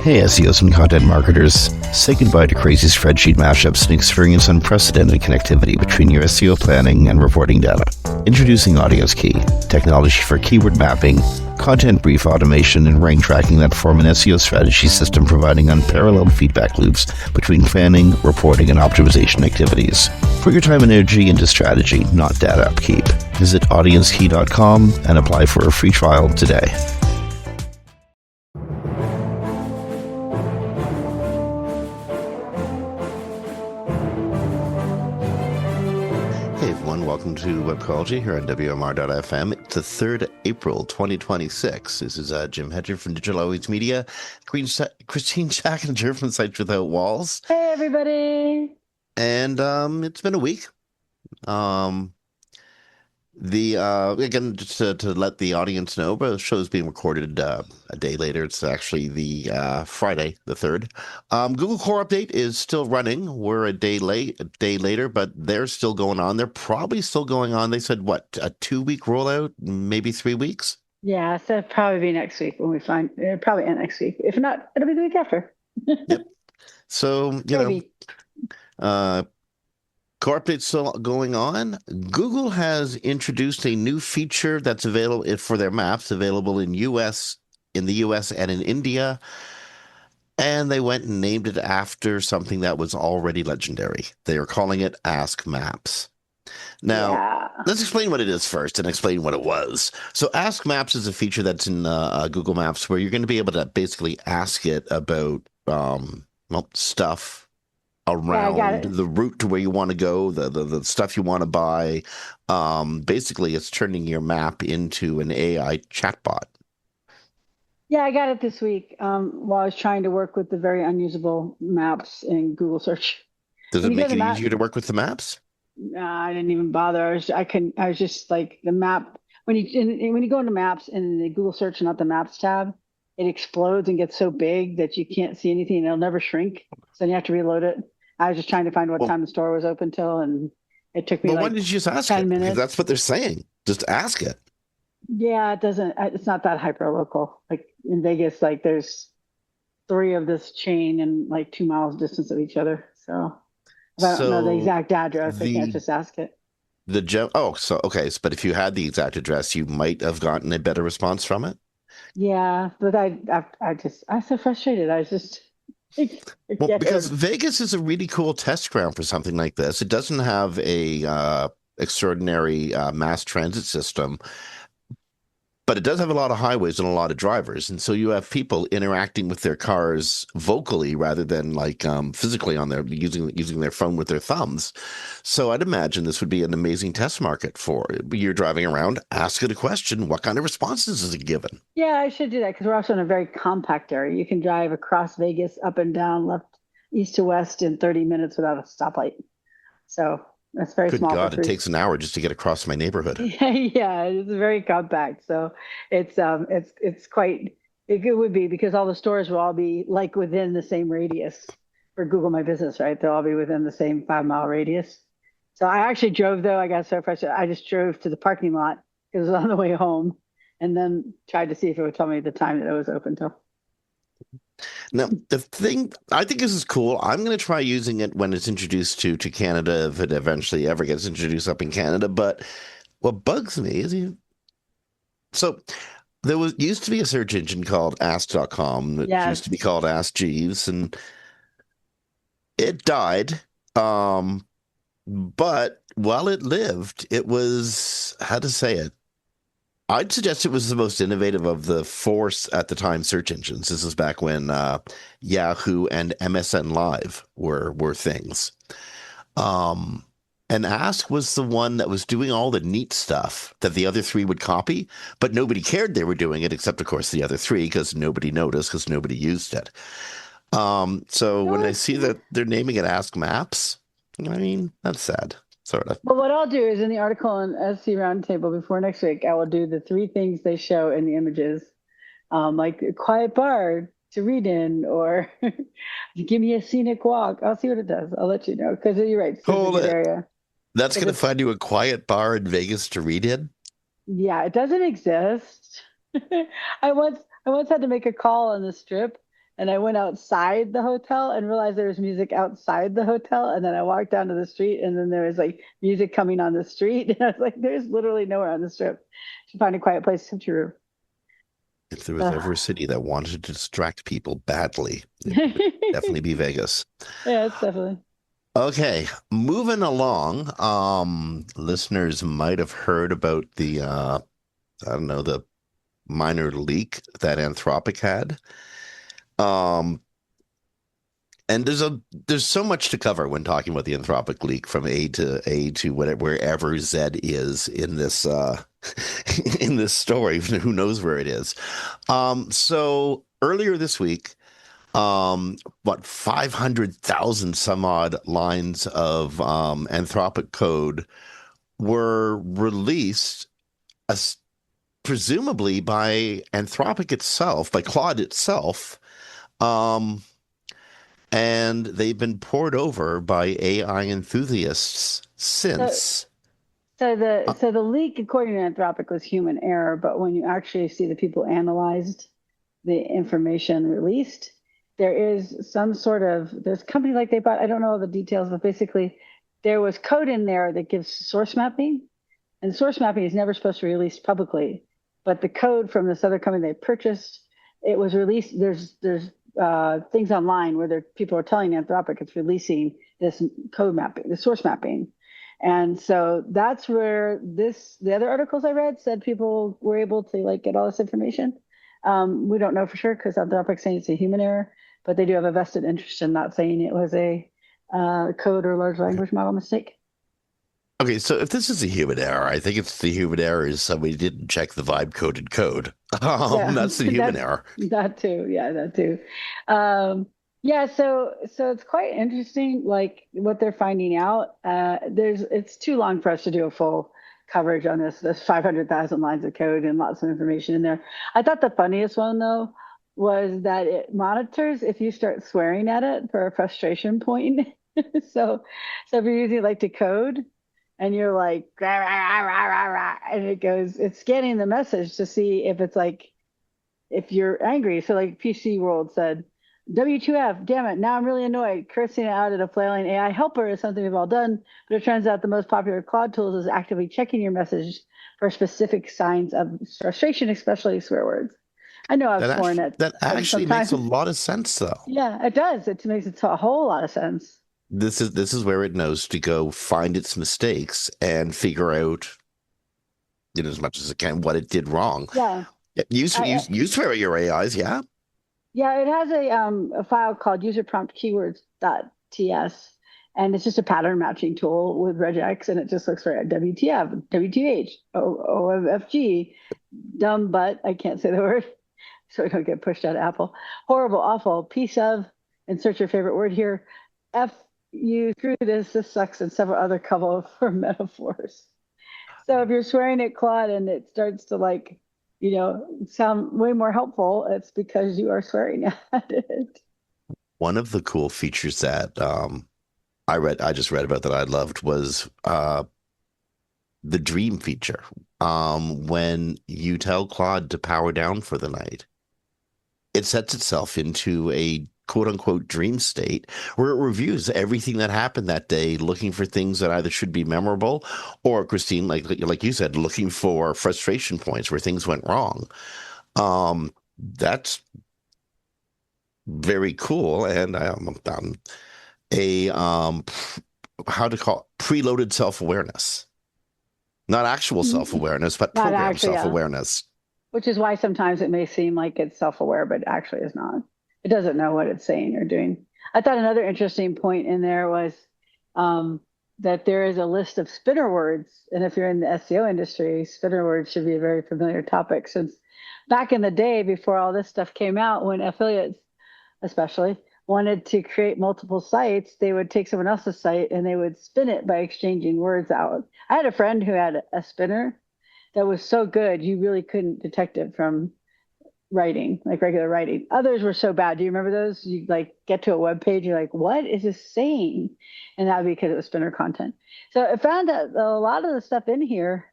Hey SEOs and content marketers, say goodbye to crazy spreadsheet mashups and experience unprecedented connectivity between your SEO planning and reporting data. Introducing Audience Key, technology for keyword mapping, content brief automation, and rank tracking that form an SEO strategy system providing unparalleled feedback loops between planning, reporting, and optimization activities. Put your time and energy into strategy, not data upkeep. Visit audiencekey.com and apply for a free trial today. Hey everyone, welcome to Webcology here on WMR.fm. It's the 3rd April 2026. This is Jim Hedger from Digital Always Media, Christine Schackinger from Sites Without Walls. Hey everybody! And it's been a week. Again, just to let the audience know, but the show is being recorded a day later. It's actually the Friday, the 3rd. Google Core Update is still running. We're a day later, but they're still going on. They're probably still going on. They said, what, a 2-week rollout, maybe 3 weeks? Yeah, so it'll probably be next week when we find it'll probably end next week. If not, it'll be the week after. Yep. So, Core Update's still going on. Google has introduced a new feature that's available for their maps, available in the US and in India. And they went and named it after something that was already legendary. They are calling it Ask Maps. Now, Let's explain what it is first and explain what it was. So Ask Maps is a feature that's in Google Maps where you're going to be able to basically ask it about stuff around the route to where you want to go, the stuff you want to buy. Basically, it's turning your map into an AI chatbot. Yeah, I got it this week while I was trying to work with the very unusable maps in Google search. Does it make it easier to work with the maps? No, I didn't even bother. I was just like the map. When you go into maps in the Google search, not the maps tab, it explodes and gets so big that you can't see anything and it'll never shrink. So then you have to reload it. I was just trying to find what time the store was open till, and it took me why did you just ask 10 it? minutes. Because that's what they're saying. Just ask it. Yeah, it's not that hyper local. Like in Vegas, like there's 3 of this chain and like 2 miles distance of each other. So if I don't know the exact address, I can't just ask it. But if you had the exact address, you might have gotten a better response from it. Yeah, but I'm so frustrated. I was just because Vegas is a really cool test ground for something like this. It doesn't have a extraordinary mass transit system, but it does have a lot of highways and a lot of drivers. And so you have people interacting with their cars vocally rather than like physically on their using their phone with their thumbs. So I'd imagine this would be an amazing test market for you're driving around, ask it a question. What kind of responses is it given? Yeah, I should do that because we're also in a very compact area. You can drive across Vegas, up and down, left, east to west in 30 minutes without a stoplight. So that's very small. Good God, it takes an hour just to get across my neighborhood. Yeah, it's very compact. So it's quite, it would be because all the stores will all be like within the same radius for Google My Business, right? They'll all be within the same 5-mile radius. So I actually drove though. I got so frustrated. I just drove to the parking lot because it was on the way home and then tried to see if it would tell me the time that it was open till. Now, the thing, I think this is cool. I'm going to try using it when it's introduced to Canada, if it eventually ever gets introduced up in Canada. But what bugs me is so there used to be a search engine called Ask.com that used to be called Ask Jeeves, and it died. But while it lived, it was, how to say it? I'd suggest it was the most innovative of the 4 at the time search engines. This is back when Yahoo and MSN Live were things. And Ask was the one that was doing all the neat stuff that the other 3 would copy, but nobody cared they were doing it, except, of course, the other 3, because nobody noticed, because nobody used it. So when I see that they're naming it Ask Maps, I mean, that's sad. Sort of. But what I'll do is in the article on SC Roundtable before next week, I will do the 3 things they show in the images, like a quiet bar to read in, or give me a scenic walk. I'll see what it does. I'll let you know because you're right. Hold it. Area. That's going to find you a quiet bar in Vegas to read in? Yeah, it doesn't exist. I once had to make a call on the Strip And I went outside the hotel and realized there was music outside the hotel. And then I walked down to the street and then there was like music coming on the street. And I was like, there's literally nowhere on the strip to find a quiet place to room. If there was Uh, ever a city that wanted to distract people badly, it would yeah, definitely be Vegas. it's definitely. Okay, moving along. Listeners might have heard about the I don't know, the minor leak that Anthropic had. Um, and there's so much to cover when talking about the Anthropic leak from A to whatever wherever Z is in this in this story. Who knows where it is? So earlier this week, what 500,000 some odd lines of Anthropic code were released, as presumably by Anthropic itself, by Claude itself. Um, and they've been poured over by AI enthusiasts So, since. so the leak, according to Anthropic, was human error. But when you actually see the people analyzed the information released, there is some sort of there's a company like they bought. I don't know all the details, but basically, there was code in there that gives source mapping, and source mapping is never supposed to be released publicly. But the code from this other company they purchased, it was released. There's things online where people are telling Anthropic it's releasing this code mapping, the source mapping. And so that's where the other articles I read said people were able to like get all this information. We don't know for sure because Anthropic saying it's a human error, but they do have a vested interest in not saying it was a code or large language model mistake. Okay, so if this is a human error, I think it's the human error is somebody didn't check the vibe coded code. Yeah, That's the human that error. that too. Yeah, that too. Yeah, so it's quite interesting, like what they're finding out. It's too long for us to do a full coverage on this. There's 500,000 lines of code and lots of information in there. I thought the funniest one though was that it monitors if you start swearing at it for a frustration point. So, so if you're using it like to code and you're like rah, rah, rah, rah, rah, and it's scanning the message to see if it's like if you're angry. So like PC World said, W2F, damn it, now I'm really annoyed. Cursing it out at a flailing AI helper is something we've all done, but it turns out the most popular Claude tools is actively checking your message for specific signs of frustration, especially swear words. I know I've sworn at That actually makes a sometimes. lot of sense, though. Yeah, it does. It makes it a whole lot of sense. This is where it knows to go find its mistakes and figure out, in as much as it can, what it did wrong. Yeah. You swear at your AIs, yeah? Yeah, it has a file called user prompt keywords.ts, and it's just a pattern matching tool with regex, and it just looks for WTF, WTH, OMFG, dumb butt, I can't say the word, so I don't get pushed out of Apple, horrible, awful, piece of, insert your favorite word here, F you through this sucks, and several other couple for metaphors. So if you're swearing at Claude and it starts to like, sound way more helpful, it's because you are swearing at it. One of the cool features that I just read about that I loved was the dream feature. When you tell Claude to power down for the night, it sets itself into a quote unquote dream state where it reviews everything that happened that day, looking for things that either should be memorable or, Christine, like you said, looking for frustration points where things went wrong. That's very cool, and a how to call it, preloaded self awareness, not actual self awareness, but Not program actually, self yeah. awareness. Which is why sometimes it may seem like it's self-aware, but actually is not. It doesn't know what it's saying or doing. I thought another interesting point in there was um, that there is a list of spinner words, and if you're in the SEO industry, spinner words should be a very familiar topic since back in the day before all this stuff came out, when affiliates especially wanted to create multiple sites, they would take someone else's site and they would spin it by exchanging words out. I had a friend who had a spinner that was so good you really couldn't detect it from writing, like regular writing. Others were so bad. Do you remember those? You like get to a web page, you're like, what is this saying? And that would be because it was spinner content. So I found that a lot of the stuff in here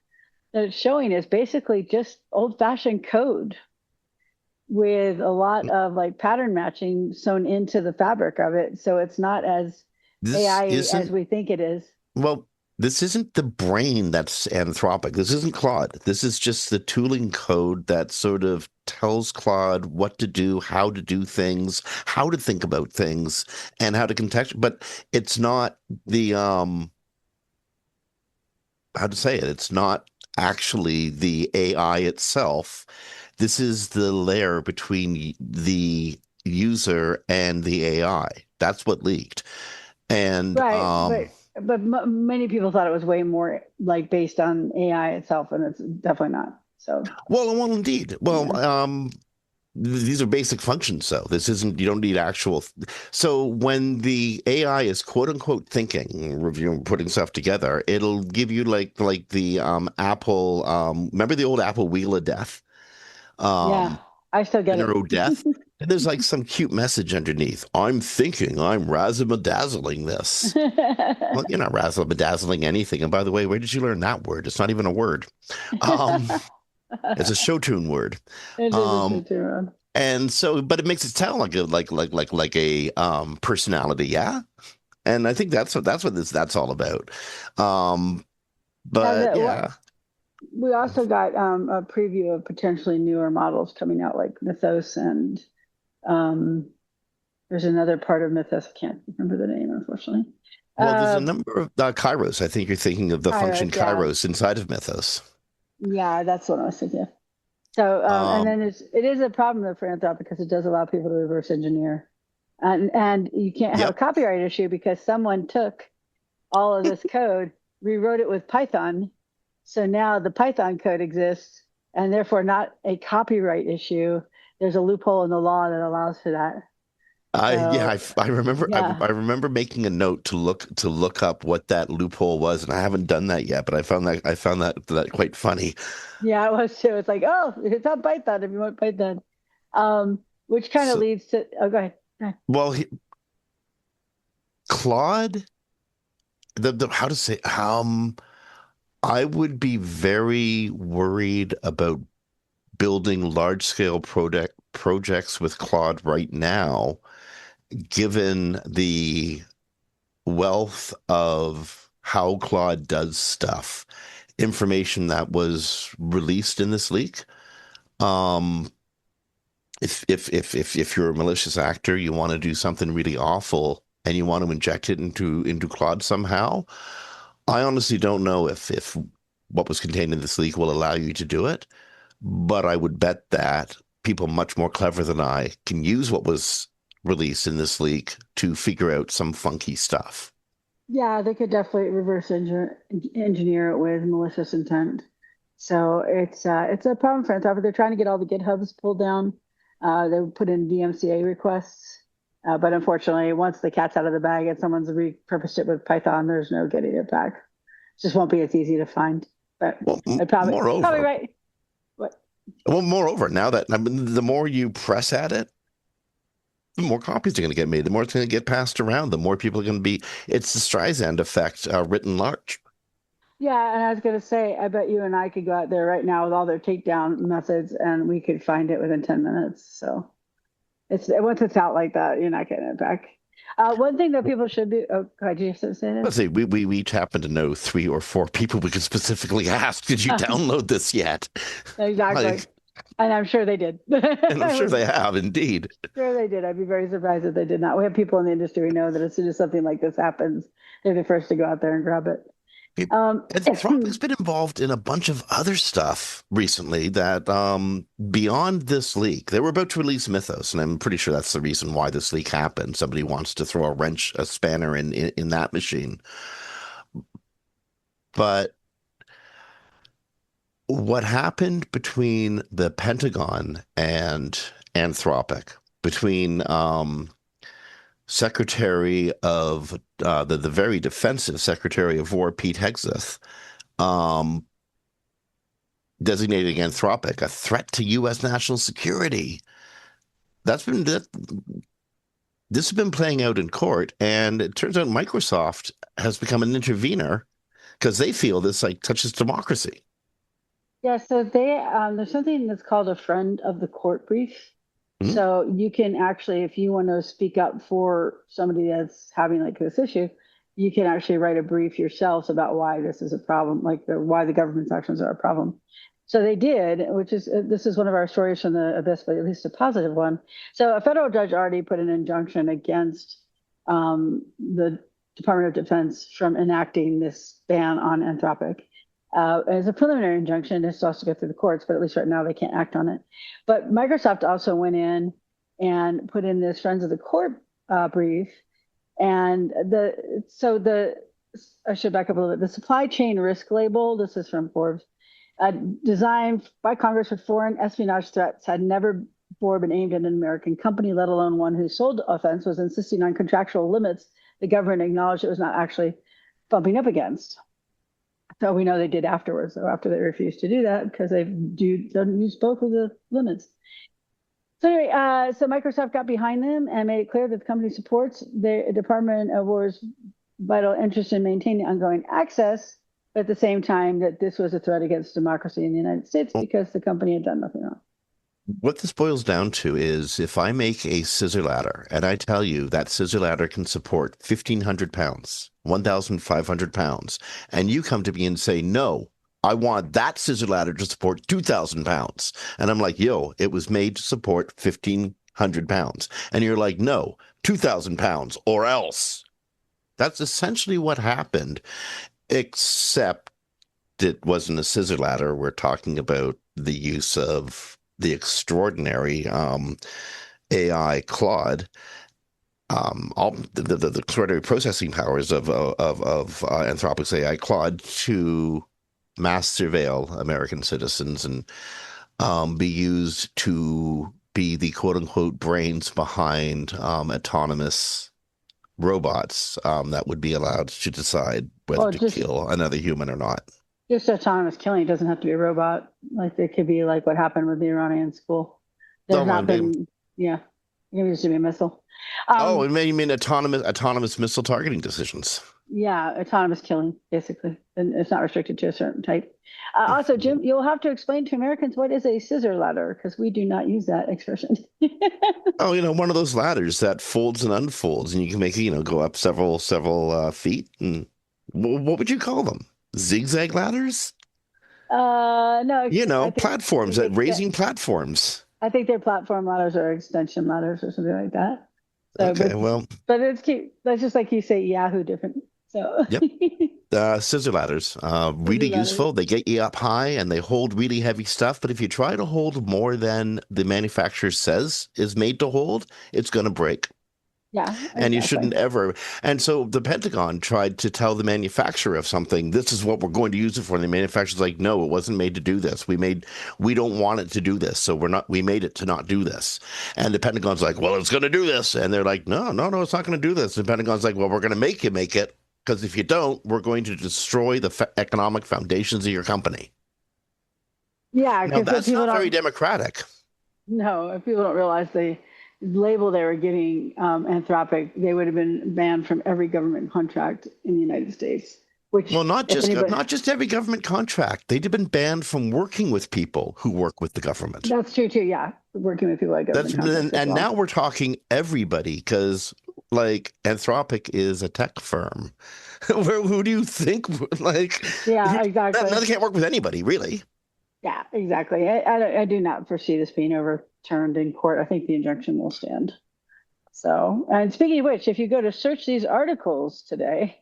that it's showing is basically just old fashioned code. with a lot of like pattern matching sewn into the fabric of it. So it's not as This AI as isn't, we think it is. well, this isn't the brain that's Anthropic. This isn't Claude. This is just the tooling code that sort of tells Claude what to do, how to do things, how to think about things, and how to contextualize. But it's not the how to say it. It's not actually the AI itself. This is the layer between the user and the AI. That's what leaked. And Right, many people thought it was way more like based on AI itself, and it's definitely not. So well, indeed. Well, yeah, these are basic functions, though. This isn't, you don't need actual. So when the AI is quote unquote thinking, reviewing, putting stuff together, it'll give you like the Apple, remember the old Apple Wheel of Death? yeah, Um, I still get Arrow it. Death. And there's like some cute message underneath. I'm thinking I'm razzle-dazzling this. Well, you're not razzle-dazzling anything. And by the way, where did you learn that word? It's not even a word. Um, it's a show tune word. It is a Um, shoot around. and so, but it makes it sound like a like a personality, yeah. And I think that's what that's all about. Um, Yeah, but yeah, we also got a preview of potentially newer models coming out, like Mythos, and um, there's another part of Mythos. I can't remember the name, unfortunately. well, there's a Uh, number of Kairos. I think you're thinking of the function Kairos, yeah, Kairos inside of Mythos. yeah, that's what I was thinking. So, and Um, then it is a problem though for Anthropic because it does allow people to reverse engineer, and you can't have a yep. copyright issue because someone took all of this code, rewrote it with Python, so now the Python code exists, and therefore not a copyright issue. There's a loophole in the law that allows for that. Yeah, So, I remember yeah, I remember making a note to look up what that loophole was, and I haven't done that yet, but I found that quite funny. yeah, it was too. It's like, oh, it's on Python if you want Python, which kind of So, leads to. Oh, go ahead. Go ahead. well, Claude, the how to say I would be very worried about building large scale projects with Claude right now, given the wealth of how Claude does stuff, information that was released in this leak. Um, if you're a malicious actor, you want to do something really awful and you want to inject it into Claude somehow, I honestly don't know if what was contained in this leak will allow you to do it, but I would bet that people much more clever than I can use what was released in this leak to figure out some funky stuff. Yeah, they could definitely engineer it with malicious intent. So it's a problem for Anthropic. They're trying to get all the GitHubs pulled down. They put in DMCA requests, but unfortunately, once the cat's out of the bag and someone's repurposed it with Python, there's no getting it back. It just won't be as easy to find. But Well, I probably moreover, right. What? now that I mean, the more you press at it, the more copies are going to get made, the more it's going to get passed around, the more people are going to be. It's the Streisand effect written large. Yeah, and I was gonna say, I bet you and I could go out there right now with all their takedown methods, and we could find it within 10 minutes. So it's once it's out like that, you're not getting it back. One thing that people should be. Oh, God, did you have to say Let's see, we each happen to know 3 or 4 people we could specifically ask, did you that? download this yet? Exactly. Like, And I'm sure they did. and I'm I sure would they have indeed. sure they did. I'd be very surprised if they did not. We have people in the industry who know that as soon as something like this happens, they're the first to go out there and grab it. It, Um, Anthropic's been involved in a bunch of other stuff recently that beyond this leak, they were about to release Mythos, and I'm pretty sure that's the reason why this leak happened. Somebody wants to throw a spanner in that machine. But what happened between the Pentagon and Anthropic, between Secretary of the very defensive Secretary of War Pete Hegseth, um, designating Anthropic a threat to U.S. national security. This has been playing out in court, and it turns out Microsoft has become an intervener because they feel this like touches democracy. yeah, so there's something that's called a friend of the court brief. Mhm. So you can actually, if you want to speak up for somebody that's having like this issue, you can actually write a brief yourselves about why this is a problem, like why the government's actions are a problem. So they did, which is this is one of our stories from the abyss, but at least a positive one. So a federal judge already put an injunction against the Department of Defense from enacting this ban on Anthropic. As a preliminary injunction, it still has to go through the courts, but at least right now they can't act on it. But Microsoft also went in and put in this Friends of the Court brief, and I should back up a little bit. The supply chain risk label, this is from Forbes, designed by Congress for foreign espionage threats, had never before been aimed at an American company, let alone one whose sole offense was insisting on contractual limits the government acknowledged it was not actually bumping up against. So we know they did afterwards, so after they refused to do that because they doesn't use both of the limits. So anyway, so Microsoft got behind them and made it clear that the company supports the Department of War's vital interest in maintaining ongoing access, but at the same time that this was a threat against democracy in the United States Well, because the company had done nothing wrong. what this boils down to is if I make a scissor ladder and I tell you that scissor ladder can support 1,500 pounds, 1,500 pounds, and you come to me and say, no, I want that scissor ladder to support 2,000 pounds. And I'm like, yo, it was made to support 1,500 pounds. And you're like, no, 2,000 pounds or else. That's essentially what happened, except it wasn't a scissor ladder. We're talking about the use of the extraordinary AI Claude, all the extraordinary processing powers of Anthropic's AI Claude to mass surveil American citizens and be used to be the quote unquote brains behind autonomous robots that would be allowed to decide whether Well, to kill another human or not. just autonomous killing. It doesn't have to be a robot. Like it could be like what happened with the Iranian school. There's No, not been, yeah, it could just be a missile. oh, Um, you mean autonomous missile targeting decisions. yeah, autonomous killing, basically, and it's not restricted to a certain type. Also, Jim, you'll have to explain to Americans what is a scissor ladder because we do not use that expression. Oh, one of those ladders that folds and unfolds, and you can make it, go up several feet. And what would you call them? Zigzag ladders? No, I Platforms, think raising platforms. I think their platform ladders are extension ladders or something like that. So, Okay, well, but it's cute. That's just like you say Yahoo different. So, yep. Scissor ladders, scissor really ladders. useful. They get you up high and they hold really heavy stuff. But if you try to hold more than the manufacturer says is made to hold, it's going to break. Yeah, And you exactly. shouldn't ever. And so the Pentagon tried to tell the manufacturer of something, this is what we're going to use it for. And the manufacturer's like, no, it wasn't made to do this. We don't want it to do this. So we made it to not do this. And the Pentagon's like, well, it's going to do this. And they're like, no, no, no, it's not going to do this. And the Pentagon's like, well, we're going to make you make it. Because if you don't, we're going to destroy the economic foundations of your company. Yeah, Now, because if that's people not very don't democratic. no, if people don't realize the label they were giving Anthropic, they would have been banned from every government contract in the United States. Which, Well, not if just anybody, not just every government contract. They've been banned from working with people who work with the government. that's true too. Yeah, working with people like That's government contracts as and well. now we're talking everybody because like Anthropic is a tech firm. Who do you think like Yeah, now exactly. they can't work with anybody really? Yeah, exactly. I do not foresee this being overturned in court. I think the injunction will stand. So, and speaking of which, if you go to search these articles today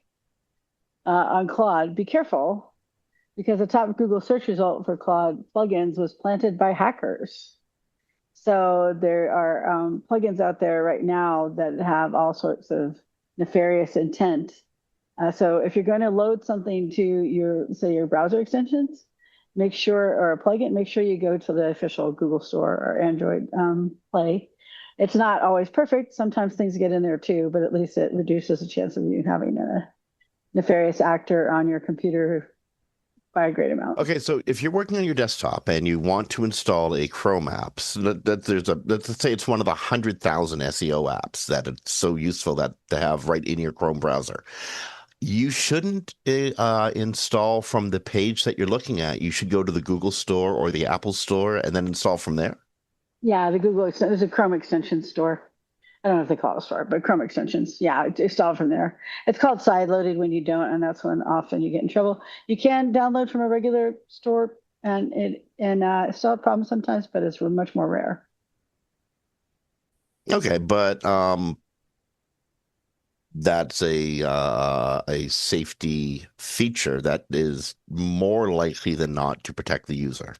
on Claude, be careful because the top Google search result for Claude plugins was planted by hackers. So there are plugins out there right now that have all sorts of nefarious intent. So if you're going to load something to say your browser extensions, make sure, or a plugin, make sure you go to the official Google Store or Android Play. It's not always perfect. Sometimes things get in there too, but at least it reduces the chance of you having a nefarious actor on your computer by a great amount. Okay, so if you're working on your desktop and you want to install a Chrome app, so let's say it's one of the 100,000 SEO apps that it's so useful that to have right in your Chrome browser. You shouldn't install from the page that you're looking at. You should go to the Google Store or the Apple Store and then install from there. Yeah, the Google there's a Chrome extension store. I don't know if they call it a store, but Chrome extensions. Yeah, install from there. It's called sideloaded when you don't, and that's when often you get in trouble. You can download from a regular store and solve problems sometimes, but it's much more rare. Okay, but that's a safety feature that is more likely than not to protect the user.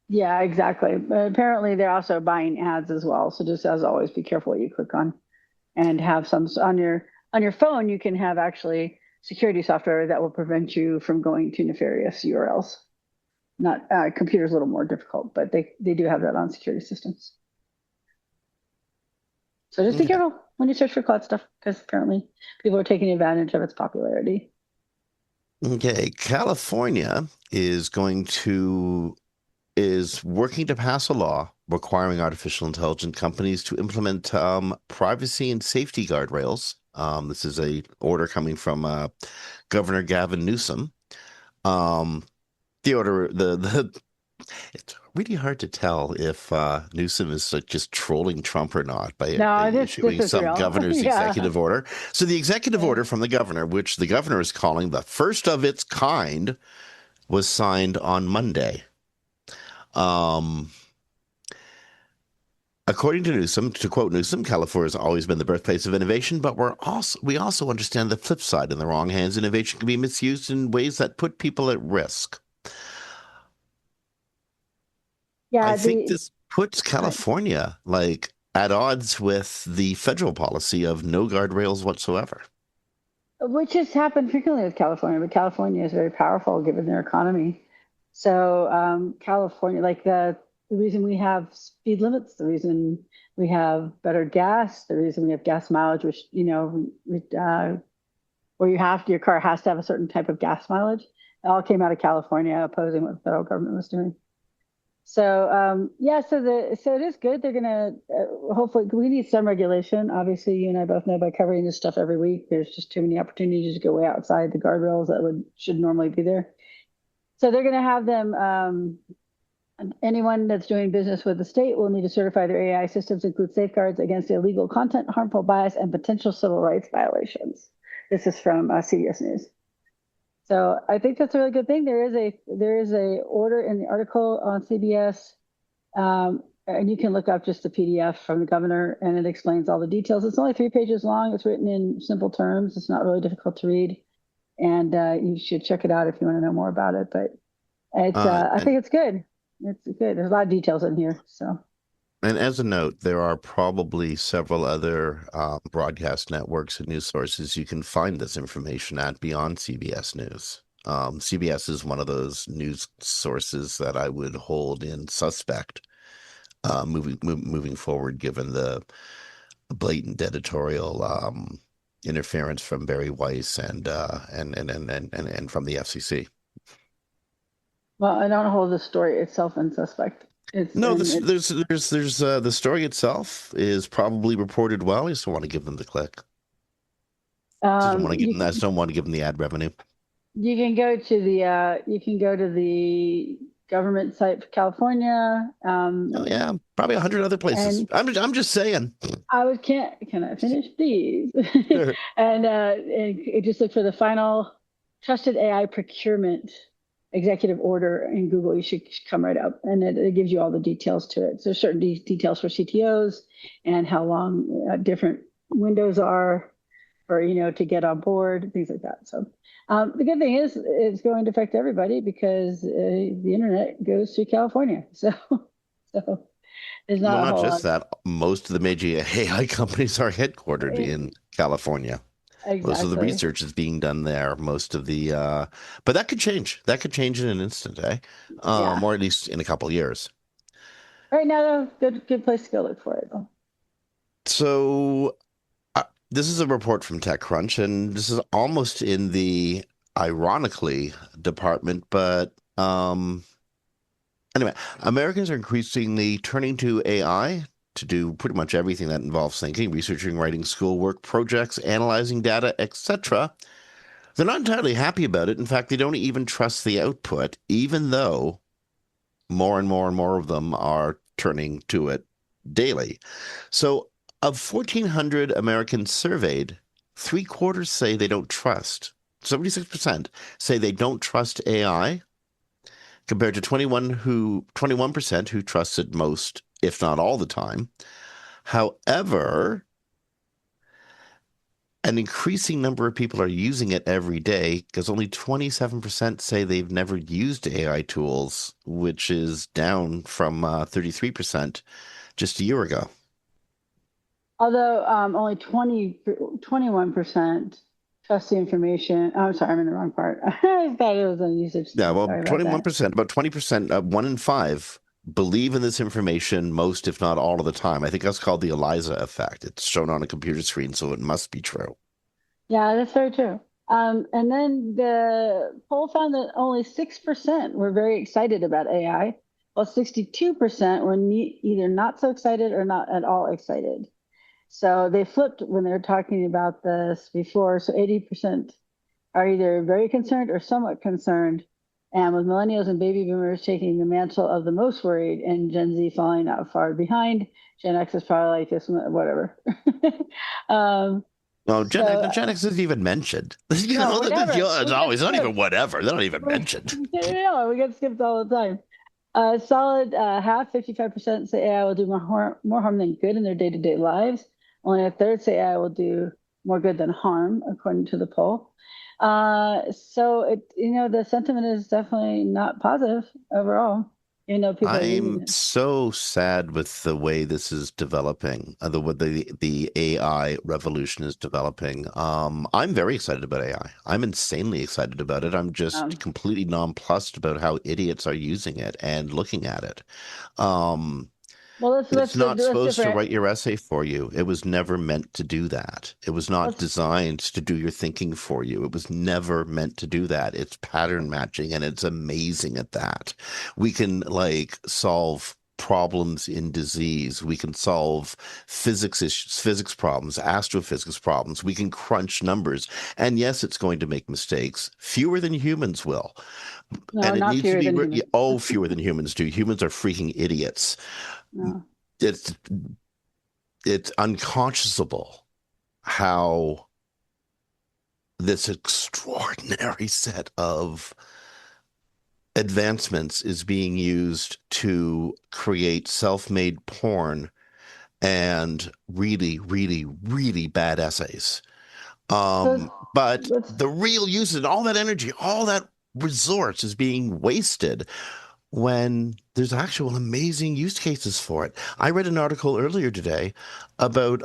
Yeah, exactly. But apparently, they're also buying ads as well. So just as always, be careful what you click on, and have some on your phone. You can have actually security software that will prevent you from going to nefarious URLs. Not computers a little more difficult, but they do have that on security systems. So just be Okay. careful when you search for cloud stuff because apparently people are taking advantage of its popularity. Okay, California is working to pass a law requiring artificial intelligence companies to implement privacy and safety guardrails. This is a order coming from Governor Gavin Newsom. Um, the order, the it's really hard to tell if Newsom is like just trolling Trump or not by No, this issuing is some real. governor's Yeah. executive order. So the executive Yeah. order from the governor, which the governor is calling the first of its kind, was signed on Monday. Um, According to Newsom, to quote Newsom, California has always been the birthplace of innovation, but we also understand the flip side. In the wrong hands, innovation can be misused in ways that put people at risk. I Yeah, think the this puts right. California like at odds with the federal policy of no guardrails whatsoever. Which has happened frequently with California, but California is very powerful given their economy. So California, like the reason we have speed limits, the reason we have better gas, the reason we have gas mileage, which where your car has to have a certain type of gas mileage, it all came out of California opposing what the federal government was doing. So yeah, so it is good. They're gonna hopefully we need some regulation. Obviously, you and I both know by covering this stuff every week, there's just too many opportunities to go way outside the guardrails that would should normally be there. So they're gonna have them. Anyone that's doing business with the state will need to certify their AI systems include safeguards against illegal content, harmful bias, and potential civil rights violations. This is from CBS News. So I think that's a really good thing. There is a order in the article on CBS, and you can look up just the PDF from the governor, and it explains all the details. It's only 3 pages long. It's written in simple terms. It's not really difficult to read, and you should check it out if you want to know more about it. But I And think it's good. It's good. There's a lot of details in here. So and as a note, there are probably several other broadcast networks and news sources you can find this information at beyond CBS News. CBS is one of those news sources that I would hold in suspect moving forward, given the blatant editorial interference from Barry Weiss and from the FCC. well, I don't hold the story itself in suspect. It's No, and this it there's the story itself is probably reported well. I just don't want to give them the click. Just don't want to give them that. I just don't want to give them the ad revenue. you can go to the government site for California, Oh yeah, probably 100 other places. and I'm just saying. I was can't can I finish please? Sure. And it just look for the final trusted AI procurement executive order in Google. You should come right up, and it gives you all the details to it. So certain details for CTOs and how long different windows are for to get on board, things like that. So the good thing is it's going to affect everybody because the internet goes through California. So there's Well, not a not whole just lot. that. Most of the major AI companies are headquartered in California. Most of the Exactly. research is being done there. Most of the, but that could change. That could change in an instant, eh? Yeah. Or at least in a couple of years. Right now, though, good place to go look for it, though. So this is a report from TechCrunch, and this is almost in the ironically department, but anyway, Americans are increasingly turning to AI to do pretty much everything that involves thinking, researching, writing schoolwork, projects, analyzing data, etc. They're not entirely happy about it. In fact, they don't even trust the output, even though more and more and more of them are turning to it daily. So, of 1,400 Americans surveyed, three-quarters say they don't trust. 76% say they don't trust AI, compared to 21% who trust it most, if not all the time. However, an increasing number of people are using it every day because only 27% say they've never used AI tools, which is down from 33% just a year ago. Although only 21% trust the information. Oh, I'm sorry, I'm in the wrong part. I thought it was on usage. Yeah, well, Sorry about that. 21%, about 20%, one in five believe in this information most, if not all of the time. I think that's called the ELIZA effect. It's shown on a computer screen, so it must be true. Yeah, that's very true. And then the poll found that only 6% were very excited about AI, while 62% were either not so excited or not at all excited. So they flipped when they were talking about this before. So 80% are either very concerned or somewhat concerned. And with millennials and baby boomers taking the mantle of the most worried and Gen Z falling out far behind, Gen X is probably like this, whatever. um, Well, so Gen X isn't even mentioned. no, whatever. It's We get always not even skipped. whatever. They're not even mentioned. Yeah, we get skipped all the time. Solid half, 55% say AI will do more harm than good in their day-to-day lives. Only a third say AI will do more good than harm, according to the poll. So the sentiment is definitely not positive overall. People are using I'm it. so sad with the way this is developing, the way the AI revolution is developing. I'm very excited about AI. I'm insanely excited about it. I'm just Um, completely nonplussed about how idiots are using it and looking at it. Um, well, let's it's let's not let's supposed to different. write your essay for you. It was never meant to do that. It was not Let's designed to do your thinking for you. It was never meant to do that. It's pattern matching and it's amazing at that. We can like solve problems in disease. We can solve physics issues, physics problems, astrophysics problems. We can crunch numbers. And yes, it's going to make mistakes. Fewer than humans will. No, And it not needs to fewer be, than humans. fewer than humans do. Humans are freaking idiots. No. It's it's unconscionable how this extraordinary set of advancements is being used to create self-made porn and really, really, really bad essays. Let's But let's the real use and all that energy, all that resource is being wasted when there's actual amazing use cases for it. I read an article earlier today about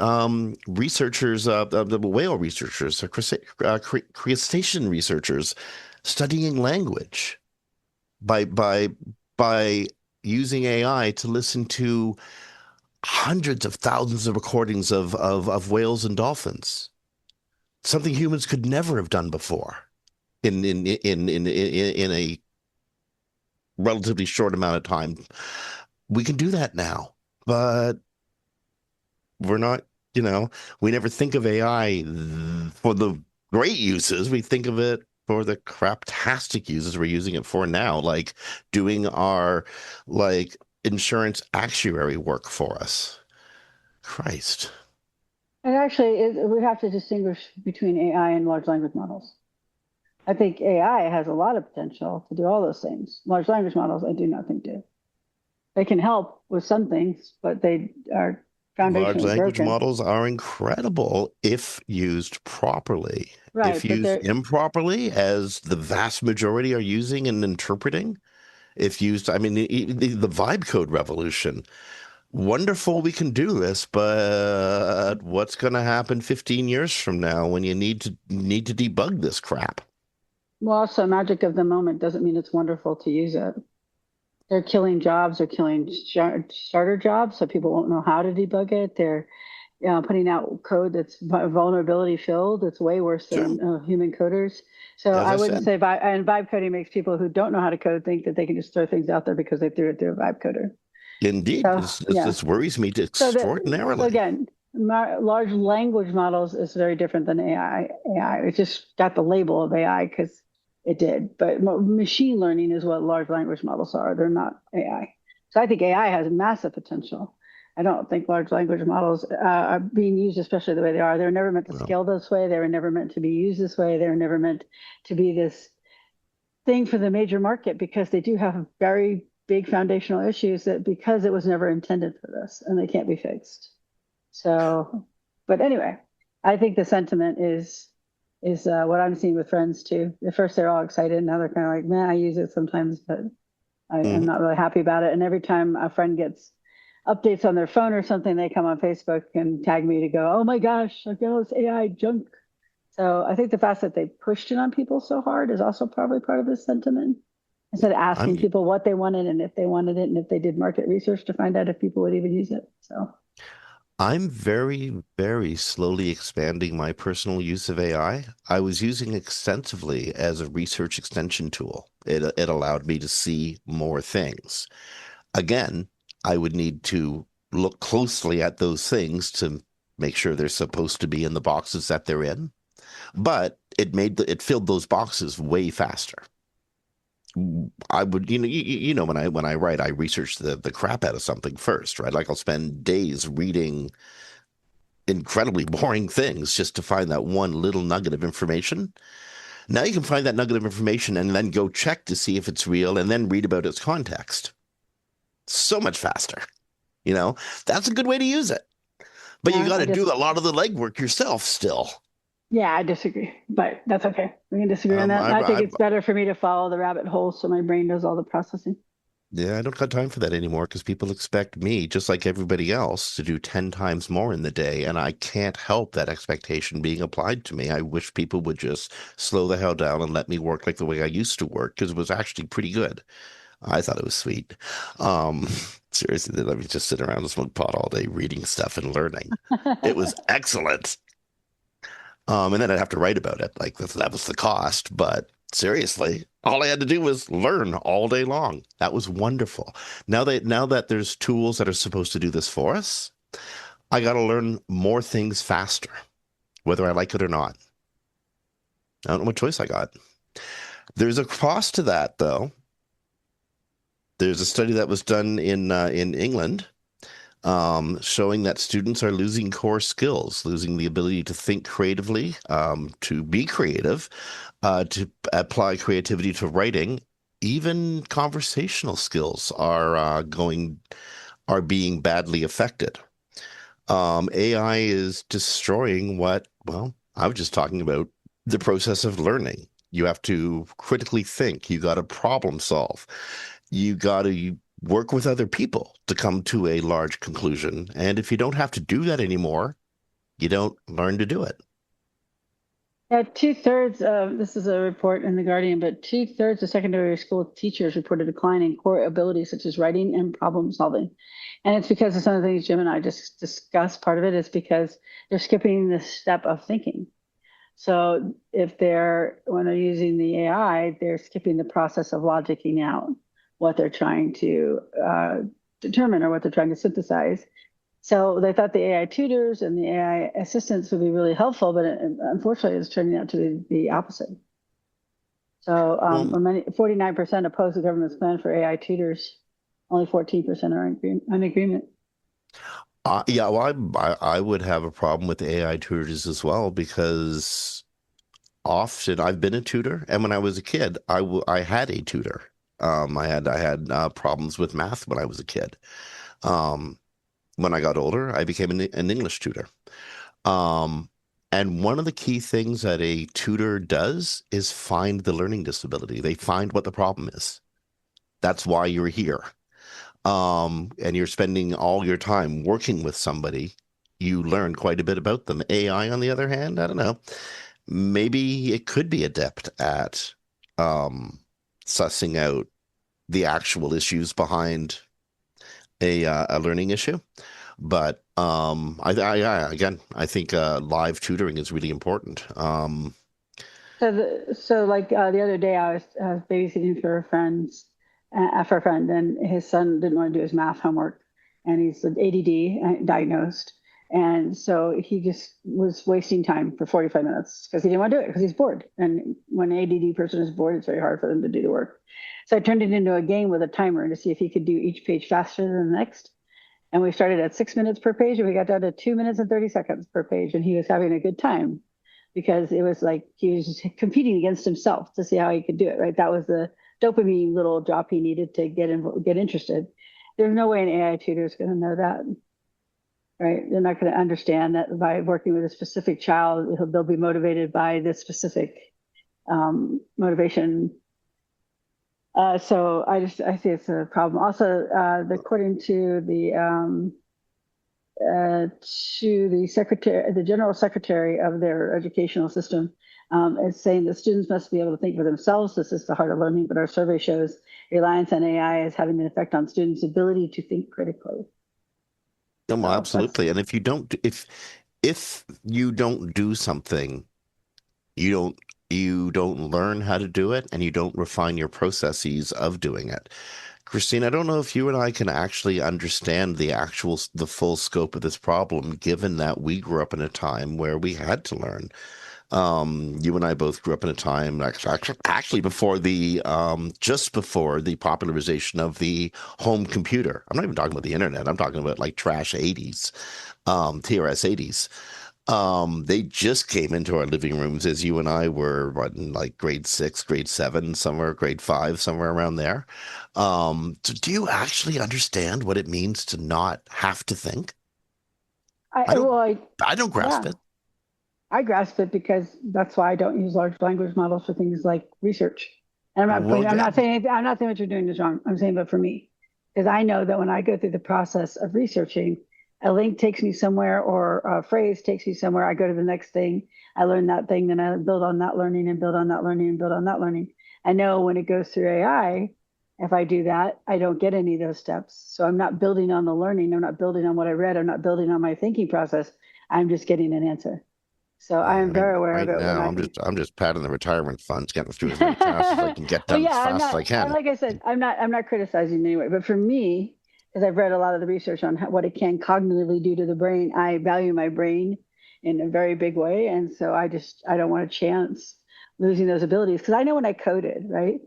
researchers, the whale researchers, crustacean researchers studying language by by by using AI to listen to hundreds of thousands of recordings of whales and dolphins. Something humans could never have done before in a relatively short amount of time. We can do that now, but we're not, you know, we never think of AI for the great uses. We think of it for the craptastic uses we're using it for now, like doing our like insurance actuary work for us. Christ. and actually we have to distinguish between AI and large language models. I think AI has a lot of potential to do all those things. Large language models, I do not think do. They can help with some things, but they are Large foundationally language broken. models are incredible if used properly. If Right, but used they're improperly, as the vast majority are using and interpreting, if used, I mean, the vibe code revolution. Wonderful, we can do this, but what's going to happen 15 years from now when you need to debug this crap? well, also magic of the moment doesn't mean it's wonderful to use it. They're killing jobs, they're killing starter jobs, so people won't know how to debug it. They're putting out code that's vulnerability filled. It's way worse Sure. than human coders. So As I I wouldn't said, say and vibe coding makes people who don't know how to code think that they can just throw things out there because they threw it through a vibe coder. indeed, So yeah. this worries me So extraordinarily. again, large language models is very different than AI. AI, it just got the label of AI because it did. But machine learning is what large language models are. They're not AI. So I think AI has massive potential. I don't think large language models are being used, especially the way they are. They were never meant to Well, scale this way. They were never meant to be used this way. They were never meant to be this thing for the major market because they do have very big foundational issues that because it was never intended for this and they can't be fixed. So, but anyway, I think the sentiment is what I'm seeing with friends too. At first they're all excited, now they're kind of like, man, I use it sometimes, but I'm mhm. not really happy about it. And every time a friend gets updates on their phone or something, they come on Facebook and tag me to go, oh my gosh, I've got all this AI junk. So I think the fact that they pushed it on people so hard is also probably part of this sentiment. Instead of I'm asking people what they wanted and if they wanted it, and if they did market research to find out if people would even use it. So I'm very, very slowly expanding my personal use of AI. I was using extensively as a research extension tool. It allowed me to see more things. Again, I would need to look closely at those things to make sure they're supposed to be in the boxes that they're in. But it filled those boxes way faster. I would, when I write, I research the crap out of something first, right? Like I'll spend days reading incredibly boring things just to find that one little nugget of information. Now you can find that nugget of information and then go check to see if it's real and then read about its context. So much faster. You know, that's a good way to use it. But you yeah, got I to do just a lot of the legwork yourself still. yeah, I disagree, but that's okay. We can disagree on that. I think I it's better for me to follow the rabbit hole so my brain does all the processing. Yeah, I don't got time for that anymore because people expect me, just like everybody else, to do 10 times more in the day. And I can't help that expectation being applied to me. I wish people would just slow the hell down and let me work like the way I used to work because it was actually pretty good. I thought it was sweet. Um, Seriously, they let me just sit around and smoke pot all day reading stuff and learning. It was excellent. And then I'd have to write about it. Like that was the cost. But seriously, all I had to do was learn all day long. That was wonderful. Now that there's tools that are supposed to do this for us, I got to learn more things faster, whether I like it or not. I don't know what choice I got. There's a cost to that, though. There's a study that was done in England showing that students are losing core skills, losing the ability to think creatively, to be creative, to apply creativity to writing. Even conversational skills are being badly affected. AI is destroying well, I was just talking about the process of learning. You have to critically think. You got to problem solve. You got to work with other people to come to a large conclusion. And if you don't have to do that anymore, you don't learn to do it. Yeah, two-thirds of this is a report in The Guardian, but two-thirds of secondary school teachers report a decline in core abilities such as writing and problem solving. And it's because of some of the things Jim and I just discussed. Part of it is because they're skipping the step of thinking. So if when they're using the AI, they're skipping the process of logicking out what they're trying to determine or what they're trying to synthesize. So they thought the AI tutors and the AI assistants would be really helpful, but unfortunately, it's turning out to be the opposite. So Well, 49% oppose the government's plan for AI tutors. Only 14% are in agreement. yeah, well, I would have a problem with AI tutors as well because often I've been a tutor, and when I was a kid, I had a tutor. I had problems with math when I was a kid. Um, when I got older, I became an English tutor. Um, and one of the key things that a tutor does is find the learning disability. They find what the problem is. That's why you're here. And you're spending all your time working with somebody. You learn quite a bit about them. AI, on the other hand, I don't know. Maybe it could be adept at um, sussing out the actual issues behind a learning issue. But again, I think live tutoring is really important. So like the other day, I was babysitting for a friend, and his son didn't want to do his math homework, and he's ADD diagnosed, And so he just was wasting time for 45 minutes because he didn't want to do it because he's bored. And when an ADD person is bored, it's very hard for them to do the work. So I turned it into a game with a timer to see if he could do each page faster than the next. And we started at 6 minutes per page and we got down to 2 minutes and 30 seconds per page. And he was having a good time because it was like he was just competing against himself to see how he could do it, right? That was the dopamine little drop he needed to get interested. There's no way an AI tutor is going to know that, right? They're not going to understand that by working with a specific child, they'll be motivated by this specific motivation. So I see it's a problem. Also, according to the secretary, the general secretary of their educational system, is saying that students must be able to think for themselves. This is the heart of learning, but our survey shows reliance on AI is having an effect on students' ability to think critically. No, well, So that's absolutely. And if you don't do something, you don't learn how to do it, and you don't refine your processes of doing it. Christine, I don't know if you and I can actually understand the full scope of this problem, given that we grew up in a time where we had to learn. You and I both grew up in a time actually before just before the popularization of the home computer. I'm not even talking about the internet. I'm talking about like trash 80s, TRS 80s. They just came into our living rooms as you and I were what, in like grade 6, grade 7, somewhere, grade 5, somewhere around there. So do you actually understand what it means to not have to think? I don't, well, I don't grasp yeah, it. I grasp it because that's why I don't use large language models for things like research. And Well, I'm yeah. not saying I'm not saying what you're doing is wrong. I'm saying, but for me, because I know that when I go through the process of researching, a link takes me somewhere or a phrase takes me somewhere. I go to the next thing, I learn that thing, then I build on that learning and build on that learning and build on that learning. I know when it goes through AI, if I do that, I don't get any of those steps. So I'm not building on the learning. I'm not building on what I read. I'm not building on my thinking process. I'm just getting an answer. So Yeah, I I am very mean, aware of right it when now I. I'm just patting the retirement funds, getting through as many tasks as I can get Well, done yeah, as I'm fast as not. I can. Like I said, I'm not criticizing anyway. But for me, because I've read a lot of the research on what it can cognitively do to the brain, I value my brain in a very big way, and so I don't want a chance losing those abilities because I know when I coded, right?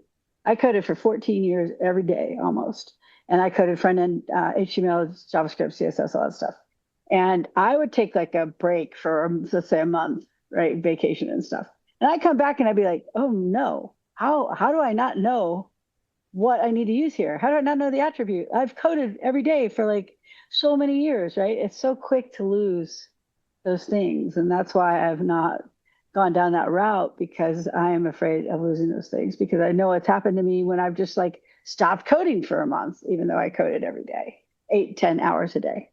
I coded for 14 years every day almost, and I coded front end HTML, JavaScript, CSS, all that stuff. And I would take like a break for let's say a month, right, vacation and stuff. And I come back and I'd be like, oh no, how do I not know what I need to use here? How do I not know the attribute? I've coded every day for like so many years, right? It's so quick to lose those things. And that's why I've not gone down that route because I am afraid of losing those things because I know it's happened to me when I've just like stopped coding for a month, even though I coded every day, 8, 10 hours a day.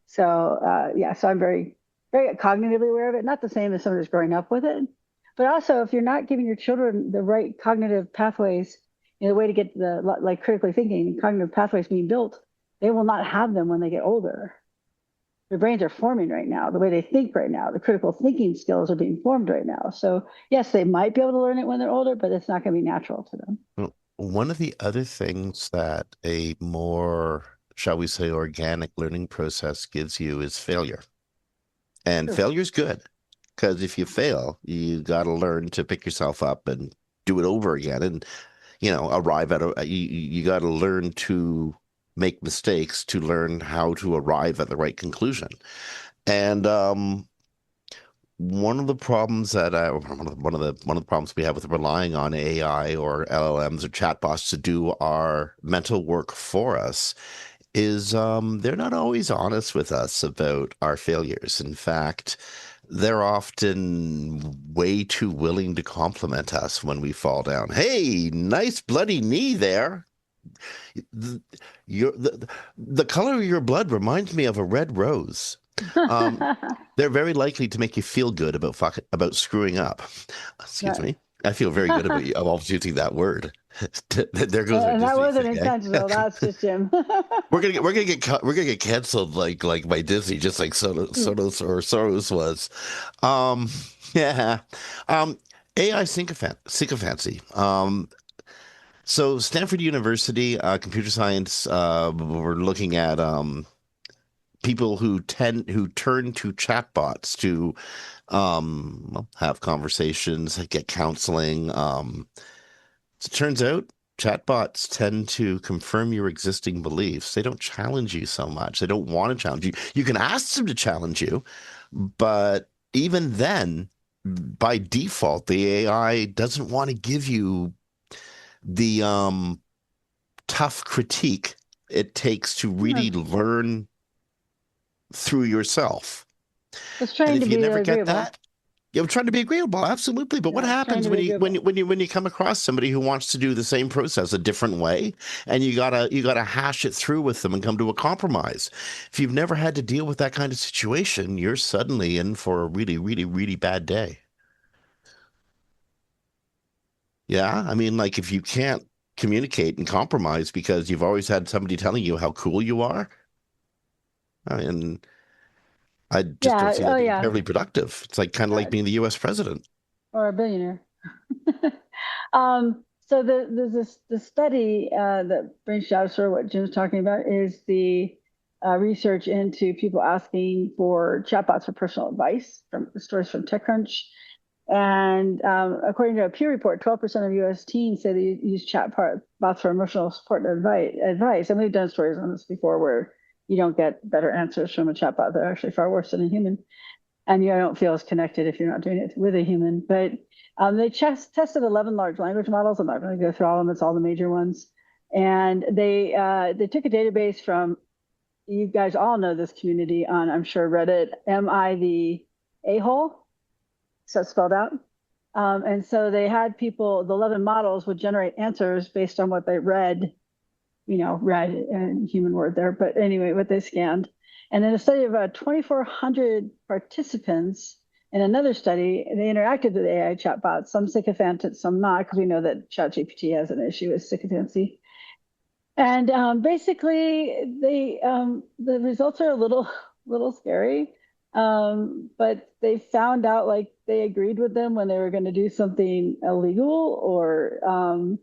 So yeah, so I'm very cognitively aware of it. Not the same as someone who's growing up with it, but also if you're not giving your children the right cognitive pathways, the way to get the like critically thinking, cognitive pathways being built, they will not have them when they get older. Their brains are forming right now, the way they think right now, the critical thinking skills are being formed right now. So yes, they might be able to learn it when they're older, but it's not going to be natural to them. Well, one of the other things that a more, shall we say, organic learning process gives you is failure. And True. failure's good because if you fail, you got to learn to pick yourself up and do it over again and, arrive at you got to learn to make mistakes to learn how to arrive at the right conclusion. And one of the problems that one of the problems we have with relying on AI or LLMs or chatbots to do our mental work for us is they're not always honest with us about our failures. In fact, they're often way too willing to compliment us when we fall down. Hey, nice bloody knee there. The, the color of your blood reminds me of a red rose. Um, they're very likely to make you feel good about screwing up. Excuse Right. me. I feel very good about you. I'm always using that word. There goes our And that Disney wasn't thing, eh? intentional. That's just Jim. We're gonna get canceled like by Disney, just like Soros was. Um, yeah. Um, AI sycophancy. So Stanford University, computer science, we're looking at people who turn to chatbots to have conversations, get counseling. As it turns out, chatbots tend to confirm your existing beliefs. They don't challenge you so much. They don't want to challenge you. You can ask them to challenge you, but even then, by default, the AI doesn't want to give you the tough critique it takes to Yeah. really learn through yourself. It's And trained to if you be never get agreeable. that, you're trying to be agreeable, absolutely. But what Yeah, it's trained happens to be when agreeable. you come across somebody who wants to do the same process a different way, and you gotta hash it through with them and come to a compromise. If you've never had to deal with that kind of situation, you're suddenly in for a really, really, really bad day. Yeah, I mean, like if you can't communicate and compromise because you've always had somebody telling you how cool you are, I mean, I just don't Yeah. see Oh, that being yeah. terribly productive. It's like kind of like Uh, being the U.S. president. or a billionaire. So there's the study that brings jobs for what Jim's talking about is the research into people asking for chatbots for personal advice from stories from TechCrunch. And according to a peer report, 12% of U.S. teens say they use chatbots for emotional support and advice. And we've done stories on this before where you don't get better answers from a chatbot. They're actually far worse than a human, and you don't feel as connected if you're not doing it with a human. But they tested 11 large language models. I'm not going to go through all of them. It's all the major ones. And they took a database from, you guys all know this community on, I'm sure, Reddit. Am I the a-hole? So it's spelled out. And so they had people, the 11 models would generate answers based on what they read, read and human word there, but anyway, what they scanned. And in a study of 2,400 participants, in another study, they interacted with AI chatbots, some sycophantic, some not, because we know that ChatGPT has an issue with sycophancy. And basically, the results are a little scary. But they found out like they agreed with them when they were going to do something illegal or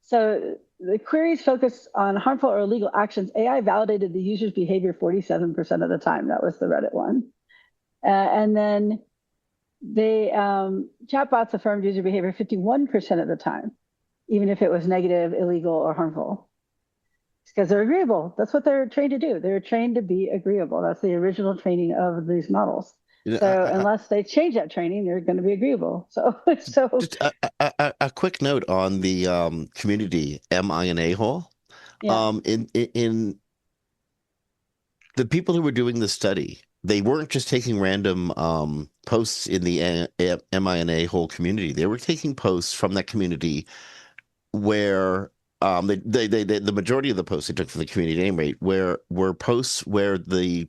so the queries focus on harmful or illegal actions. AI validated the user's behavior 47% of the time. That was the Reddit one. And then they chatbots affirmed user behavior 51% of the time, even if it was negative, illegal, or harmful. Because they're agreeable. That's what they're trained to do. They're trained to be agreeable. That's the original training of these models. You know, So unless they change that training, they're going to be agreeable. So just a quick note on the community. Am I an a-hole? yeah, In the people who were doing the study, they weren't just taking random posts in the Am I an a-hole community. They were taking posts from that community where the majority of the posts they took from the community at any rate were posts where the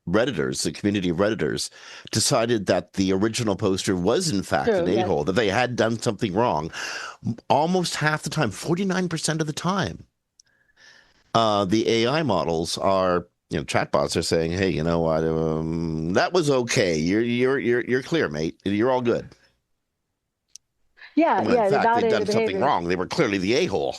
Redditors, the community of Redditors, decided that the original poster was in fact an true. Yes. a-hole, that they had done something wrong. Almost half the time, 49% of the time, the AI models are, chatbots are saying, "Hey, you know what? That was okay. You're clear, mate. You're all good." Yeah. When in Yeah. They fact they'd validated the done something behavior. wrong. They were clearly the a-hole.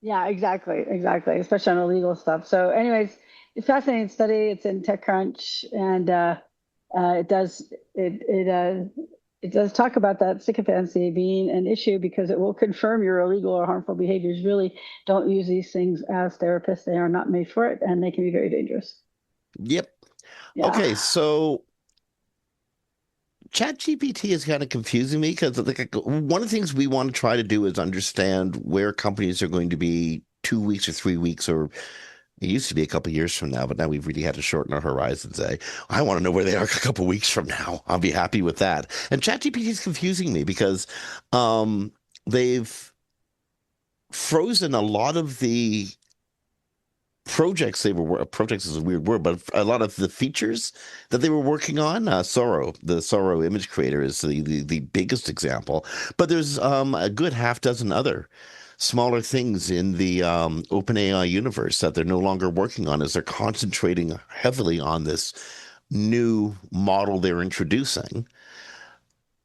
Yeah, exactly. Especially on illegal stuff. So, anyways, it's a fascinating study. It's in TechCrunch, and it does it does talk about that sycophancy being an issue because it will confirm your illegal or harmful behaviors. Really, don't use these things as therapists. They are not made for it, and they can be very dangerous. Yep. Yeah. Okay, so ChatGPT is kind of confusing me because like one of the things we want to try to do is understand where companies are going to be 2 weeks or 3 weeks, or it used to be a couple of years from now, but now we've really had to shorten our horizons. I want to know where they are a couple of weeks from now. I'll be happy with that. And ChatGPT is confusing me because they've frozen a lot of the projects is a weird word, but a lot of the features that they were working on. The Soro image creator is the biggest example, but there's a good half dozen other smaller things in the OpenAI universe that they're no longer working on as they're concentrating heavily on this new model they're introducing.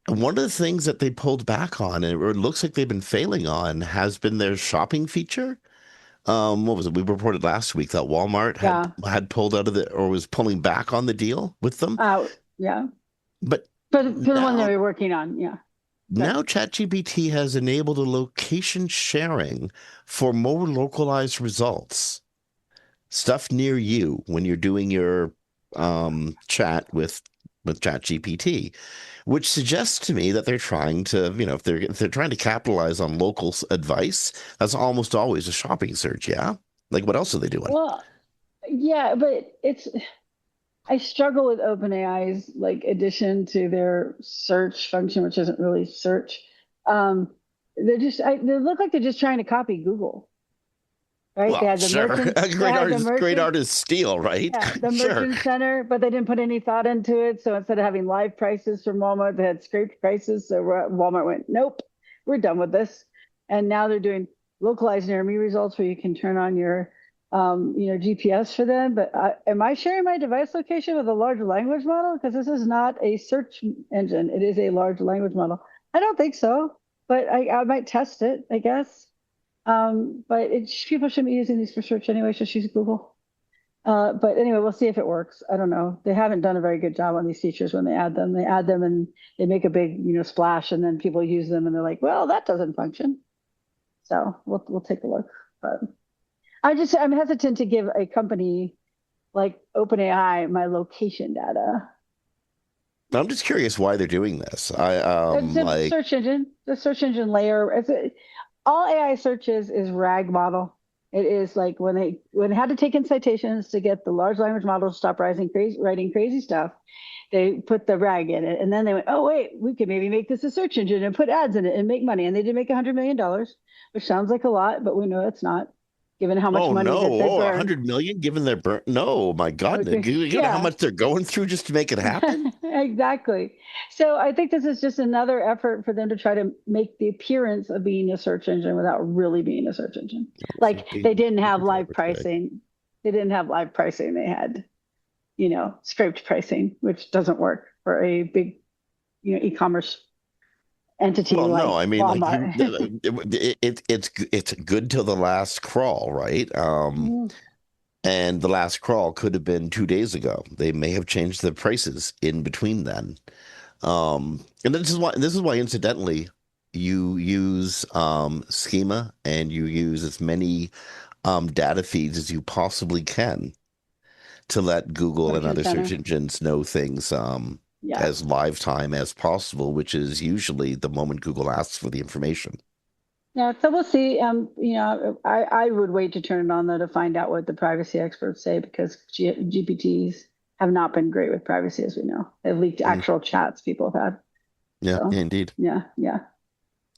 And one of the things that they pulled back on, or it looks like they've been failing on, has been their shopping feature. What was it? We reported last week that Walmart Yeah. had pulled out of the or was pulling back on the deal with them. Yeah. But For the one they now were working on. Yeah. Good. now ChatGPT has enabled a location sharing for more localized results. Stuff near you when you're doing your chat with ChatGPT, which suggests to me that they're trying to, if they're trying to capitalize on local advice, that's almost always a shopping search, yeah? Like what else are they doing? Well, yeah, but I struggle with OpenAI's like addition to their search function, which isn't really search. Um, they look like they're just trying to copy Google, right? They Well, had the sure. merchants, they had the Great merchant, artists steal, right? yeah, the Sure. merchant center, but they didn't put any thought into it. So instead of having live prices from Walmart, they had scraped prices. So Walmart went, nope, we're done with this. And now they're doing localized near me results where you can turn on your, GPS for them. But am I sharing my device location with a large language model? Because this is not a search engine; it is a large language model. I don't think so, but I might test it, I guess. But people shouldn't be using these for search anyway. Just use Google. But anyway, we'll see if it works. I don't know. They haven't done a very good job on these features when they add them. They add them and they make a big, splash, and then people use them and they're like, "Well, that doesn't function." So we'll take a look. But I'm hesitant to give a company like OpenAI my location data. I'm just curious why they're doing this. I It's a like search engine, the search engine layer. All AI searches is RAG model. It is like when they had to take in citations to get the large language model to stop writing crazy stuff, they put the RAG in it, and then they went, oh wait, we could maybe make this a search engine and put ads in it and make money, and they did make $100 million, which sounds like a lot, but we know it's not, given how much oh money no, that they oh, burn. 100 million given their burn. No, my God, Okay, you know how yeah. much they're going through just to make it happen? Exactly. So I think this is just another effort for them to try to make the appearance of being a search engine without really being a search engine. Some Like they big didn't have live supercharger today. pricing. They didn't have live pricing. They had, scraped pricing, which doesn't work for a big, e-commerce entity Well, no, like I mean, like Walmart. it's good till the last crawl, right? Mhm. And the last crawl could have been 2 days ago. They may have changed the prices in between then. And this is why incidentally you use schema and you use as many data feeds as you possibly can to let Google and Merchant other search Center. engines know things Yeah. as live time as possible, which is usually the moment Google asks for the information. Yeah, so we'll see. I would wait to turn it on though to find out what the privacy experts say because GPTs have not been great with privacy, as we know. They've leaked Mm, actual chats people have had. yeah, So indeed. yeah, yeah.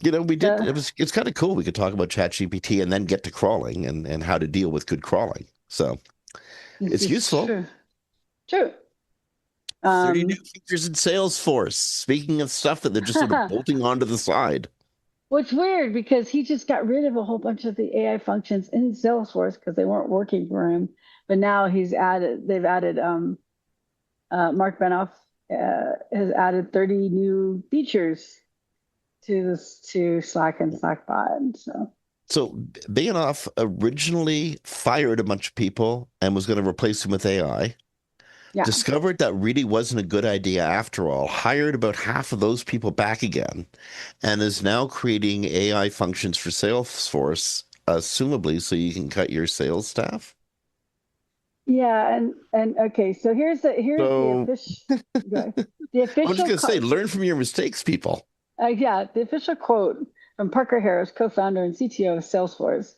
We did. The, It's kind of cool. We could talk about ChatGPT and then get to crawling and how to deal with good crawling. So this it's is useful. true. True. 30 new Um, features in Salesforce. Speaking of stuff that they're just sort of bolting onto the side. Which weird because he just got rid of a whole bunch of the AI functions in Salesforce because they weren't working for him. But now they've added Mark Benoff has added 30 new features to Slack and Slackbot. So So Bayanoff originally fired a bunch of people and was going to replace them with AI. yeah, Discovered that really wasn't a good idea after all, hired about half of those people back again, and is now creating AI functions for Salesforce, assumably so you can cut your sales staff. yeah, and okay. So here's the So official the I'm just official going to say, learn from your mistakes, people. yeah, the official quote from Parker Harris, co-founder and CTO of Salesforce.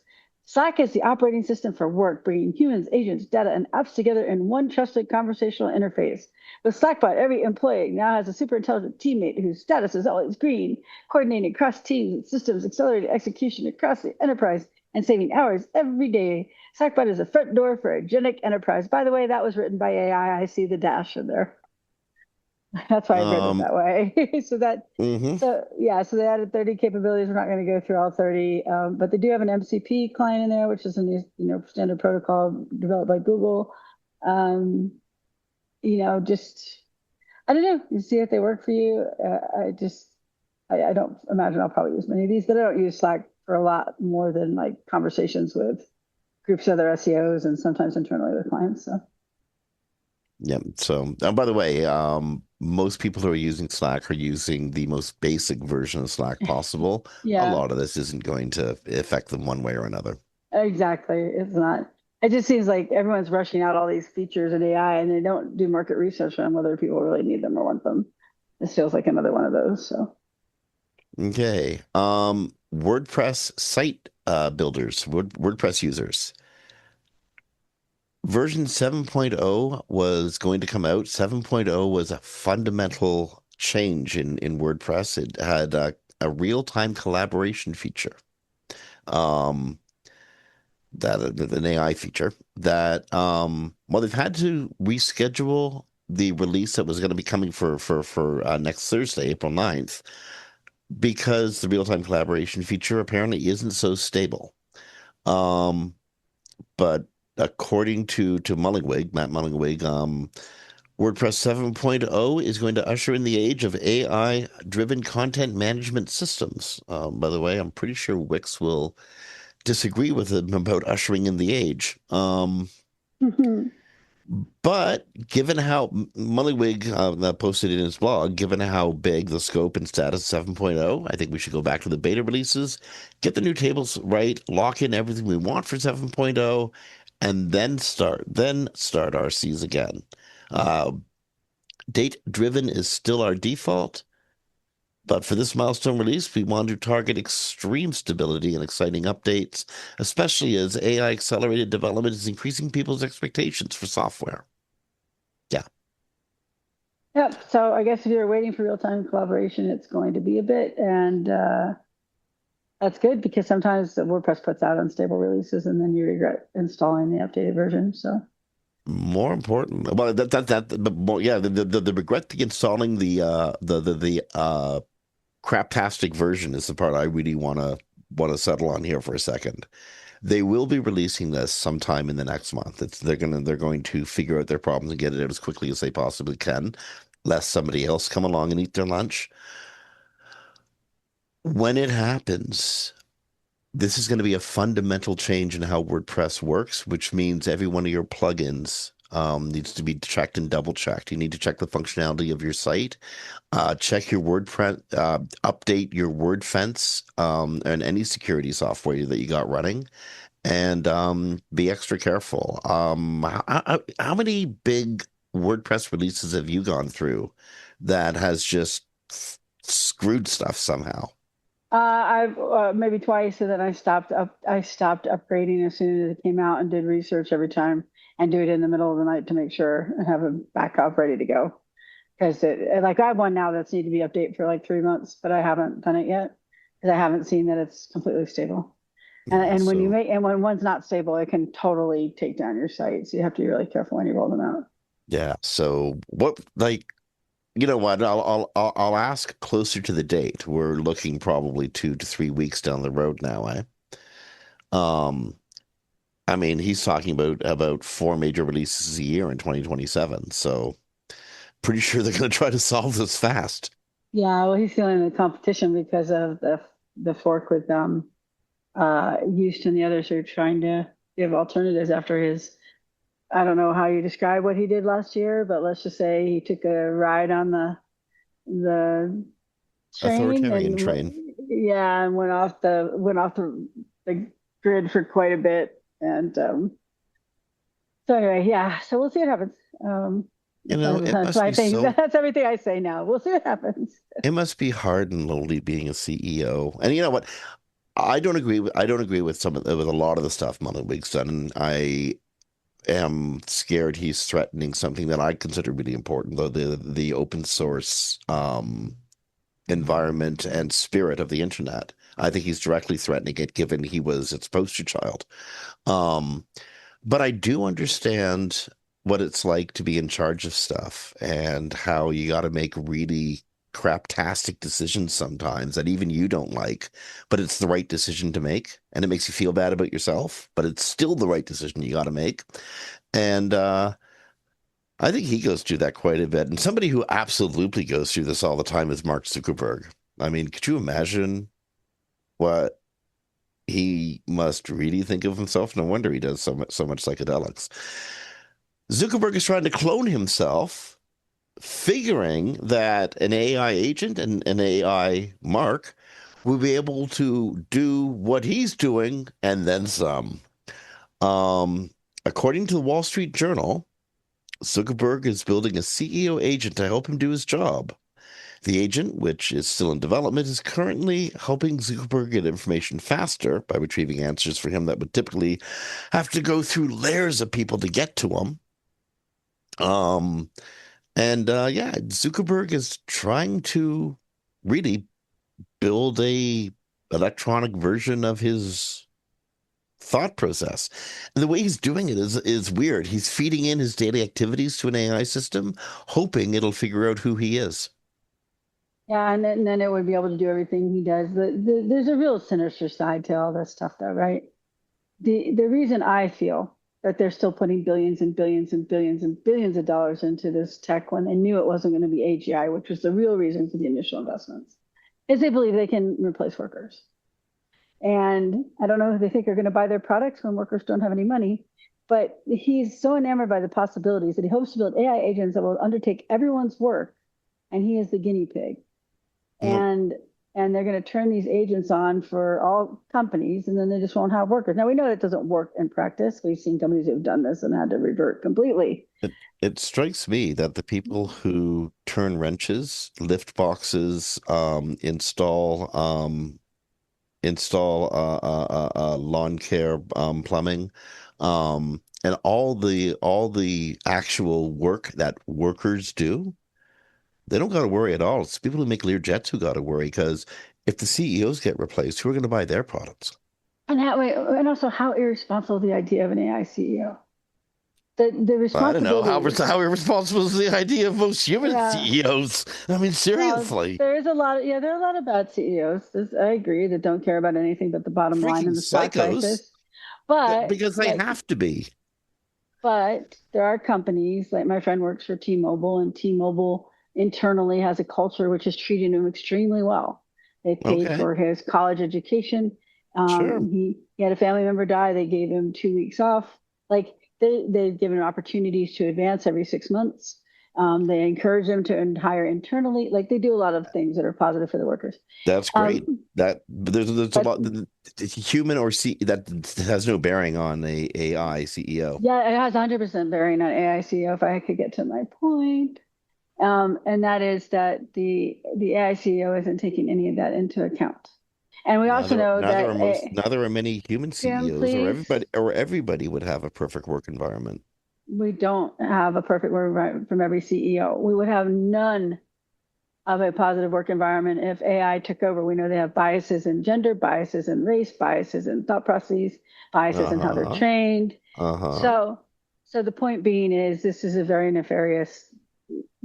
Slack is the operating system for work, bringing humans, agents, data, and apps together in one trusted conversational interface. With Slackbot, every employee now has a super intelligent teammate whose status is always green, coordinating across teams and systems, accelerating execution across the enterprise, and saving hours every day. Slackbot is a front door for agentic enterprise. By the way, that was written by AI. I see the dash in there. That's why I read it Um, that way. mhm. So yeah, so they added 30 capabilities. We're not going to go through all 30, but they do have an MCP client in there, which is a new, standard protocol developed by Google. Um, just I don't know. You see if they work for you. I don't imagine I'll probably use many of these, but I don't use Slack for a lot more than like conversations with. groups of other SEOs and sometimes internally with clients. So Yeah. So, by the way, most people who are using Slack are using the most basic version of Slack possible. A yeah, lot of this isn't going to affect them one way or another. exactly. It's not. It just seems like everyone's rushing out all these features in AI, and they don't do market research on whether people really need them or want them. This feels like another one of those. So Okay. WordPress site builders, WordPress users. Version 7.0 was going to come out. 7.0 was a fundamental change in WordPress. It had a real-time collaboration feature. Um, that an AI feature that well, they've had to reschedule the release that was going to be coming for next Thursday, April 9th, because the real-time collaboration feature apparently isn't so stable. Um, but according to Mullingwig, Matt Mullingwig, WordPress 7.0 is going to usher in the age of AI-driven content management systems. By the way, I'm pretty sure Wix will disagree with him about ushering in the age. But given how Mullywig posted in his blog, given how big the scope and status of 7.0, I think we should go back to the beta releases, get the new tables right, lock in everything we want for 7.0, and then start RCs again. Uh, Date driven is still our default, but for this milestone release, we want to target extreme stability and exciting updates, especially as AI accelerated development is increasing people's expectations for software. Yeah. yep. So I guess if you're waiting for real time collaboration, it's going to be a bit, and that's good because sometimes the WordPress puts out unstable releases, and then you regret installing the updated version. So More important, well, but more, yeah, the regret to installing the craptastic version is the part I really want to settle on here for a second. They will be releasing this sometime in the next month. They're going to figure out their problems and get it out as quickly as they possibly can, lest somebody else come along and eat their lunch. When it happens, this is going to be a fundamental change in how WordPress works, which means every one of your plugins needs to be checked and double checked. You need to check the functionality of your site, check your WordPress, update your WordFence, and any security software that you got running, and be extra careful. How many big WordPress releases have you gone through that has just screwed stuff somehow? I've maybe twice, and then I stopped upgrading as soon as it came out, and did research every time, and do it in the middle of the night to make sure and have a backup ready to go. Because like I have one now that's need to be updated for like 3 months, but I haven't done it yet because I haven't seen that it's completely stable. Yeah, so And when one's not stable, it can totally take down your site. So you have to be really careful when you roll them out. yeah, so what, like, you know what? I'll ask closer to the date. We're looking probably 2 to 3 weeks down the road now, eh? Um, I mean, he's talking about four major releases a year in 2027. So pretty sure they're going to try to solve this fast. Yeah, well, he's feeling the competition because of the fork with Houston. The others are trying to give alternatives after his. I don't know how you describe what he did last year, but let's just say he took a ride on the train Authoritarian and train. yeah, and the grid for quite a bit. And so anyway, yeah. So we'll see what happens. You know, it That's must my be thing. so, That's everything I say now. We'll see what happens. it must be hard and lonely being a CEO. And you know what? I don't agree with with a lot of the stuff Mullenweg's done. And I am scared he's threatening something that I consider really important, though the open source environment and spirit of the internet. I think he's directly threatening it, given he was its poster child. Um, but I do understand what it's like to be in charge of stuff and how you got to make really craptastic decisions sometimes that even you don't like, but it's the right decision to make, and it makes you feel bad about yourself, but it's still the right decision you got to make. And I think he goes through that quite a bit. And somebody who absolutely goes through this all the time is Mark Zuckerberg. I mean, could you imagine what? He must really think of himself. No wonder he does so much psychedelics. Zuckerberg is trying to clone himself, figuring that an AI agent and an AI Mark will be able to do what he's doing and then some. Um, According to the Wall Street Journal, Zuckerberg is building a CEO agent to help him do his job. The agent, which is still in development, is currently helping Zuckerberg get information faster by retrieving answers for him that would typically have to go through layers of people to get to him. Um, yeah, Zuckerberg is trying to really build a electronic version of his thought process. And the way he's doing it is weird. He's feeding in his daily activities to an AI system, hoping it'll figure out who he is. Yeah, and then it would be able to do everything he does. There's a real sinister side to all this stuff, though, right? The reason I feel that they're still putting billions and billions and billions and billions of dollars into this tech when they knew it wasn't going to be AGI, which was the real reason for the initial investments, is they believe they can replace workers. And I don't know if they think are going to buy their products when workers don't have any money, but he's so enamored by the possibilities that he hopes to build AI agents that will undertake everyone's work, and he is the guinea pig. Well, And they're going to turn these agents on for all companies, and then they just won't have workers. Now we know that doesn't work in practice. We've seen companies who've done this and had to revert completely. it strikes me that the people who turn wrenches, lift boxes, install lawn care plumbing, and all the actual work that workers do, they don't got to worry at all. It's people who make Learjets who got to worry because if the CEOs get replaced, who are going to buy their products? And that way, and also how irresponsible the idea of an AI CEO. The I don't know how responsibility. how irresponsible is the idea of most human Yeah. CEOs. I mean, Well, seriously, there is a lot of, yeah, there are a lot of bad CEOs. I agree that don't care about anything but the bottom line freaking and the stock psychos, prices. But because they like have to be. But there are companies like my friend works for T-Mobile, and T-Mobile internally has a culture which is treating him extremely well. They paid Okay, for his college education. sure. He had a family member die. They gave him 2 weeks off. Like they've given him opportunities to advance every 6 months. They encourage them to hire internally. Like they do a lot of things that are positive for the workers. That's great. Um, That there's a but lot human or C that has no bearing on a AI CEO. yeah, it has 100% bearing on AICO if I could get to my point. And that is that the AICO isn't taking any of that into account. And we also Neither know neither that, are most neither are many human Jim, CEOs please, or everybody would have a perfect work environment. we don't have a perfect work environment from every CEO. We would have none of a positive work environment if AI took over. We know they have biases in gender, biases in race, biases in thought processes, biases in how they're Uh-huh. trained. Uh-huh. So, so the point being is this is a very nefarious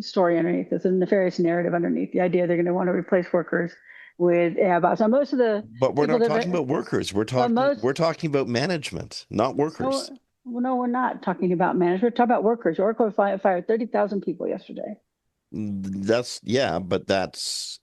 story underneath. There's a nefarious narrative underneath the idea they're going to want to replace workers with AI bots. Now, most of the But we're people not that, talking about workers. We're but talking most, we're talking about management, not workers. no, well, no, we're not talking about management. We're talking about workers. Oracle fired 30,000 people yesterday. That's yeah, but that's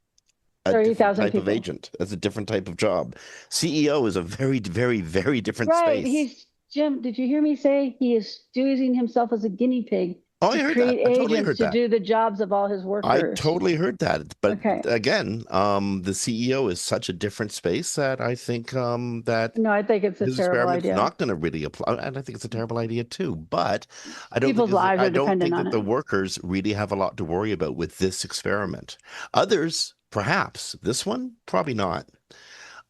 a different 30,000 type of people. agent. That's a different type of job. CEO is a very, very, very different Right. space. Jim, did you hear me say he is using himself as a guinea pig Oh, to I heard that. create I totally agents heard to that. do the jobs of all his I workers? totally heard that. But Okay. again, the CEO is such a different space that I think that No, I think it's a his terrible experiment's idea. not going to really apply. And I think it's a terrible idea too. But I don't think People's lives I are don't dependent think on that it. the workers really have a lot to worry about with this experiment. Others, perhaps. This one, probably not.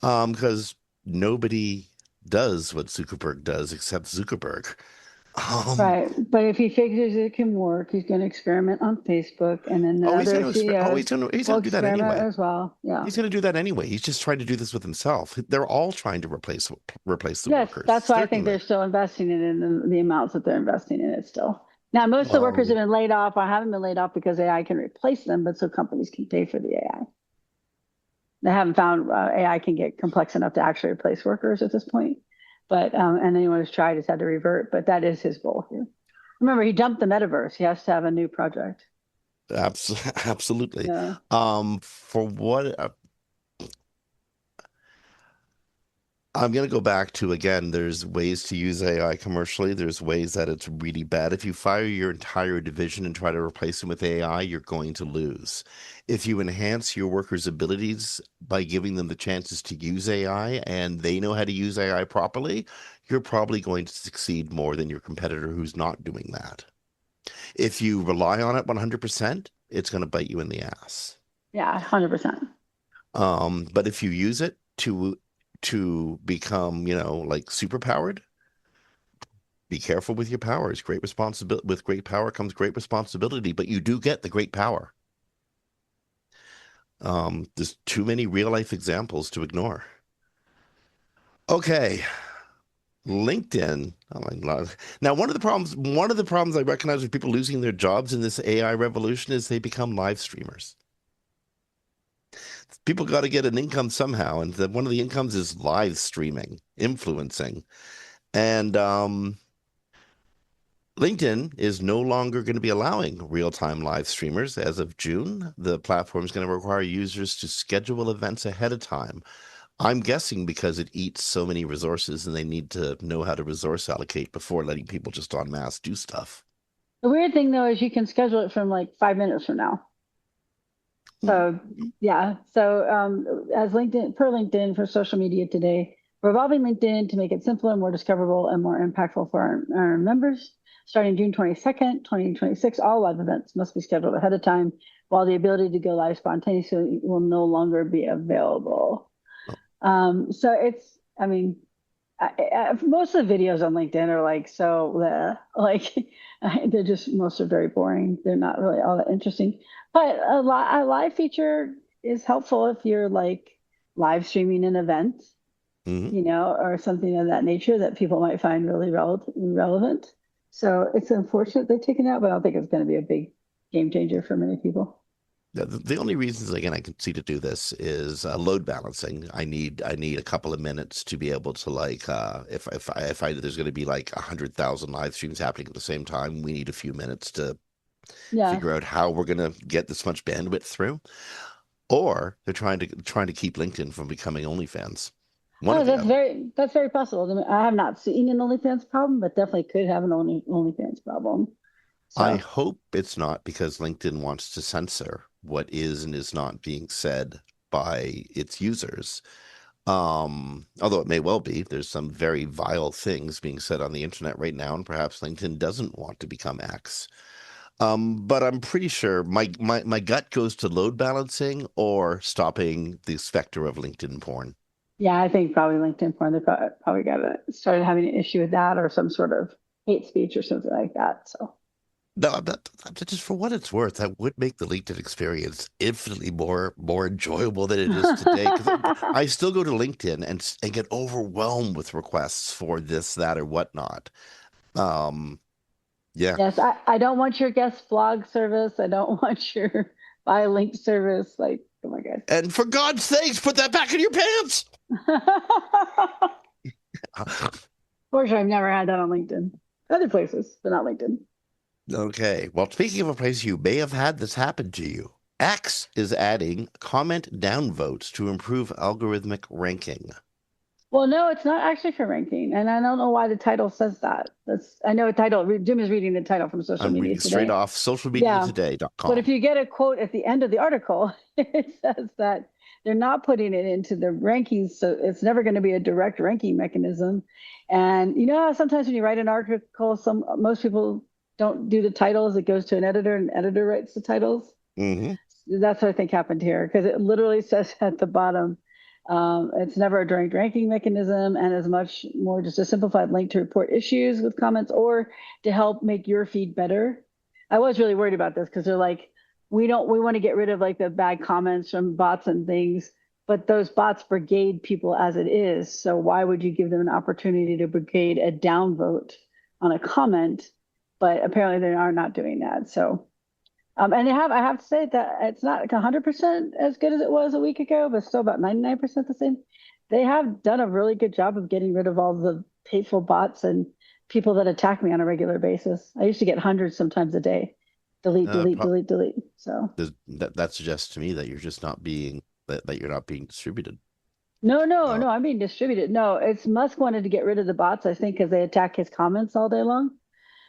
Because nobody does what Zuckerberg does except Zuckerberg. Um, Right. But if he figures it can work, he's going to experiment on Facebook, and then the oh, he's other going to CEOs he's will going to do that experiment anyway. as well. Yeah. He's going to do that anyway. He's just trying to do this with himself. They're all trying to replace the Yes, workers, that's why I think they're certainly. still investing in it in the amounts that they're investing in it still. Now, most of the workers have Um, been laid off or haven't been laid off because AI can replace them, but so companies can pay for the AI. They haven't found AI can get complex enough to actually replace workers at this point. But and anyone who's tried has had to revert. But that is his goal here. Remember, he dumped the metaverse. He has to have a new project. Absolutely. Yeah. For what I'm going to go back to again, there's ways to use AI commercially. There's ways that it's really bad. If you fire your entire division and try to replace them with AI, you're going to lose. If you enhance your workers' abilities by giving them the chances to use AI and they know how to use AI properly, you're probably going to succeed more than your competitor who's not doing that. If you rely on it 100%, it's going to bite you in the ass. Yeah, 100%. But if you use it to become, like super powered, be careful with your powers. Great responsibility. With great power comes great responsibility, but you do get the great power. There's too many real life examples to ignore. Okay, LinkedIn. Oh my God. Now, one of the problems I recognize with people losing their jobs in this AI revolution is they become live streamers. People got to get an income somehow, and one of the incomes is live streaming, influencing, and LinkedIn is no longer going to be allowing real-time live streamers as of June. The platform is going to require users to schedule events ahead of time. I'm guessing because it eats so many resources and they need to know how to resource allocate before letting people just en masse do stuff. The weird thing though is you can schedule it from like 5 minutes from now. So Mhm. yeah, so as LinkedIn per LinkedIn for social media today, we're evolving LinkedIn to make it simpler, more discoverable, and more impactful for our members. Starting June 22nd, 2026, all live events must be scheduled ahead of time, while the ability to go live spontaneously will no longer be available. So it's, I mean, most of the videos on LinkedIn are like so like they're just most are very boring. They're not really all that interesting. But a live feature is helpful if you're like live streaming an event, Mhm. or something of that nature that people might find really relevant. So it's unfortunate they've taken it out, but I don't think it's going to be a big game changer for many people. The only reasons again I can see to do this is load balancing. I need a couple of minutes to be able to like if I there's going to be like 100,000 live streams happening at the same time, we need a few minutes to Yeah. figure out how we're going to get this much bandwidth through. Or they're trying to keep LinkedIn from becoming OnlyFans. One or Oh, the other. that's very possible. I mean, I have not seen an OnlyFans problem, but definitely could have an OnlyFans problem. I So hope it's not because LinkedIn wants to censor what is and is not being said by its users. Although it may well be, there's some very vile things being said on the internet right now, and perhaps LinkedIn doesn't want to become X. But I'm pretty sure my gut goes to load balancing or stopping the specter of LinkedIn porn. yeah, I think probably LinkedIn porn. They probably got started having an issue with that or some sort of hate speech or something like that. So No, just for what it's worth, that would make the LinkedIn experience infinitely more enjoyable than it is today. Because I still go to LinkedIn and get overwhelmed with requests for this, that, or whatnot. Um, yeah. yes, I don't want your guest blog service. I don't want your buy link service. Like, oh my God. And for God's sakes, put that back in your pants. Fortunately, I've never had that on LinkedIn. Other places, but not LinkedIn. Okay. Well, speaking of a place you may have had this happen to you, X is adding comment downvotes to improve algorithmic ranking. Well, no, it's not actually for ranking, and I don't know why the title says that. That's I know a title. Jim is reading the title from Social I'm Media reading straight Today. off Yeah, but if socialmediatoday.com. you get a quote at the end of the article, it says that they're not putting it into the rankings, so it's never going to be a direct ranking mechanism. And you know how sometimes when you write an article, most people don't do the titles. It goes to an editor, and editor writes the titles. Hmm. That's what I think happened here because it literally says at the bottom, it's never a direct ranking mechanism and is much more just a simplified link to report issues with comments or to help make your feed better. I was really worried about this because they're like, we want to get rid of like the bad comments from bots and things, but those bots brigade people as it is. So why would you give them an opportunity to brigade a downvote on a comment? But apparently they are not doing that. So and I have to say that it's not like 100% as good as it was a week ago, but still about 99% the same. They have done a really good job of getting rid of all the hateful bots and people that attack me on a regular basis. I used to get hundreds sometimes a day. Delete, delete, Pro delete, delete. So that suggests to me that you're just not being that you're not being distributed. No, no, Uh, no. I'm being distributed. No, it's Musk wanted to get rid of the bots, I think, because they attack his comments all day long.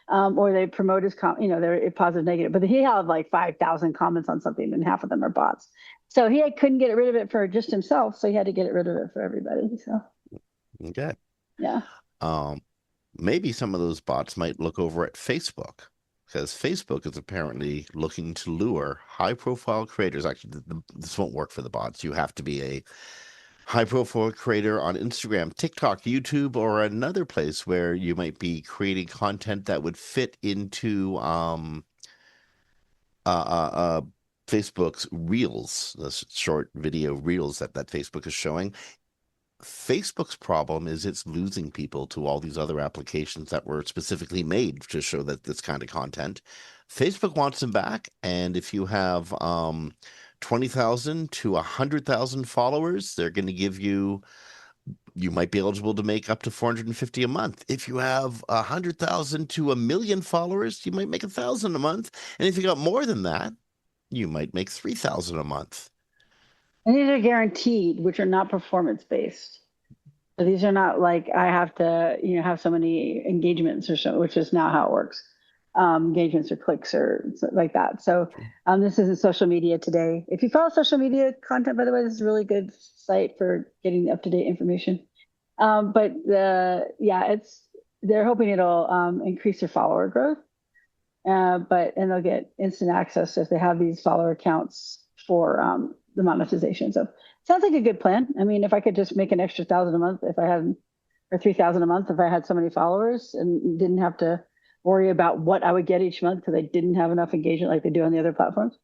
Or they promote his they're positive, negative. But he had like 5,000 comments on something, and half of them are bots. So couldn't get rid of it for just himself. So he had to get rid of it for everybody. So okay. yeah. Um, maybe some of those bots might look over at Facebook because Facebook is apparently looking to lure high profile creators. Actually, this won't work for the bots. You have to be a high profile creator on Instagram, TikTok, YouTube, or another place where you might be creating content that would fit into uh, Facebook's Reels, the short video Reels that Facebook is showing. Facebook's problem is it's losing people to all these other applications that were specifically made to show that this kind of content. Facebook wants them back, and if you have 20,000 to 100,000 followers, they're going to give you might be eligible to make up to 450 a month. If you have 100,000 to 1 million followers, you might make 1,000 a month, and if you got more than that, you might make 3,000 a month. And these are guaranteed, which are not performance based. So these are not like I have to, have so many engagements or so, which is not how it works. Engagements or clicks or like that. So this isn't social media today. If you follow social media content, by the way, this is a really good site for getting up to date information. But it's they're hoping it'll increase their follower growth. And they'll get instant access if they have these follower accounts for the monetization. So sounds like a good plan. I mean, if I could just make an extra 1,000 a month, if I had, or 3,000 a month, if I had so many followers and didn't have to worry about what I would get each month because I didn't have enough engagement like they do on the other platforms,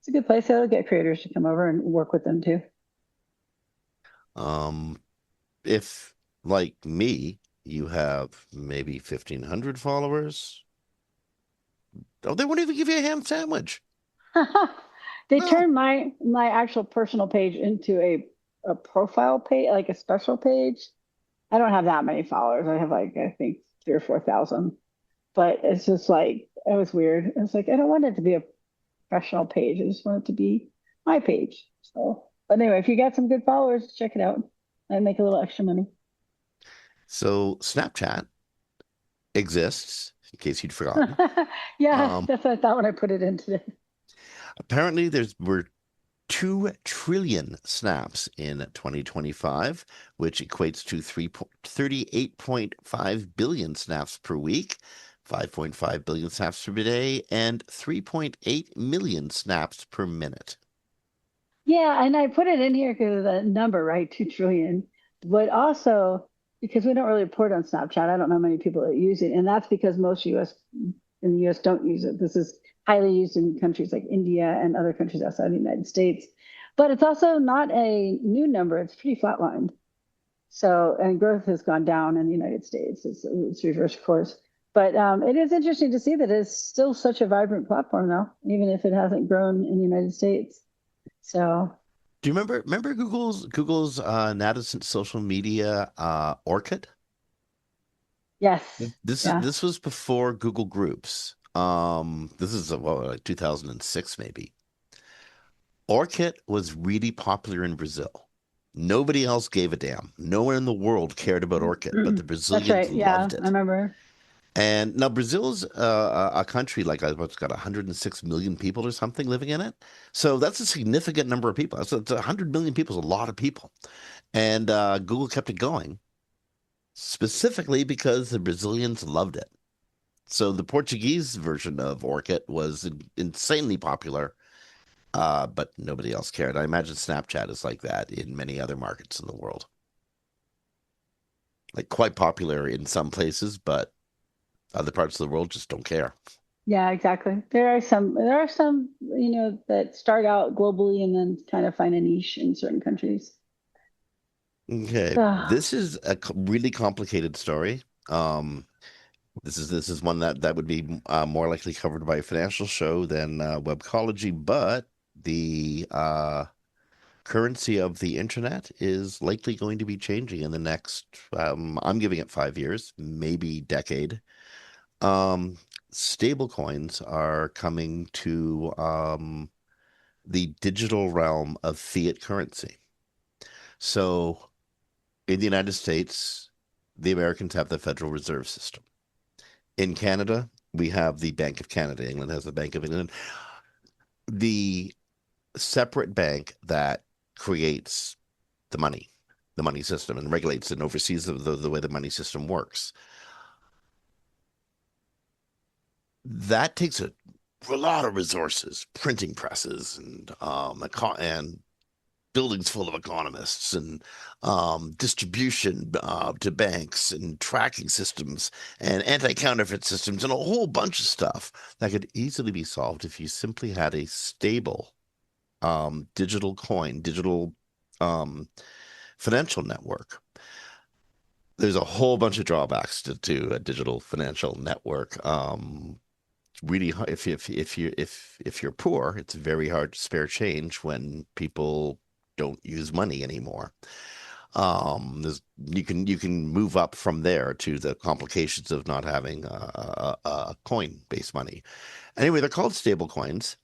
it's a good place. They'll get creators to come over and work with them too. Um, if, like me, you have maybe 1,500 followers, oh, they won't even give you a ham sandwich. They No. turned my actual personal page into a profile page, like a special page. I don't have that many followers. I have like I think 3 or 4,000. But it's just like it was weird. It's like I don't want it to be a professional page. I just want it to be my page. So, but anyway, if you got some good followers, check it out and make a little extra money. So Snapchat exists, in case you'd forgotten. Yeah, Um, that's what I thought when I put it in today. apparently were 2 trillion snaps in 2025, which equates to 38.5 billion snaps per week, 5.5 billion snaps per day, and 3.8 million snaps per minute. Yeah, and I put it in here because of the number, right? 2 trillion. But also because we don't really report on Snapchat. I don't know many people that use it. And that's because most US in the US don't use it. This is highly used in countries like India and other countries outside the United States. But it's also not a new number. It's pretty flatlined. So, and growth has gone down in the United States. It's reverse course. But it is interesting to see that it's still such a vibrant platform, though, even if it hasn't grown in the United States. So, Do you remember Google's nascent social media Orchid? yes, yeah. This was before Google Groups. This is like 2006 maybe. Orkut was really popular in Brazil. Nobody else gave a damn. No one in the world cared about Orkut, but the That's Brazilians right. Yeah, loved I it. remember. And now Brazil's a country like it's got 106 million people or something living in it. So that's a significant number of people. So it's 100 million people is a lot of people. And Google kept it going specifically because the Brazilians loved it. So the Portuguese version of Orkut was insanely popular, but nobody else cared. I imagine Snapchat is like that in many other markets in the world. Like quite popular in some places, but other parts of the world just don't care. Yeah, exactly. There are some, that start out globally and then kind of find a niche in certain countries. Okay, So, this is a really complicated story. Um, this is one that would be more likely covered by a financial show than webcology, but the currency of the internet is likely going to be changing in the next, I'm giving it 5 years, maybe decade. Um, Stable coins are coming to the digital realm of fiat currency. So in the United States, the Americans have the Federal Reserve System. In Canada, we have the Bank of Canada. England has the Bank of England. The separate bank that creates the money system, and regulates and oversees the way the money system works. That takes a lot of resources, printing presses and buildings full of economists and distribution to banks and tracking systems and anti-counterfeit systems and a whole bunch of stuff that could easily be solved if you simply had a stable digital coin, digital um, financial network. There's a whole bunch of drawbacks to a digital financial network. Really, if you're poor, it's very hard to spare change when people don't use money anymore. You can move up from there to the complications of not having a coin-based money. Anyway, they're called stable coins.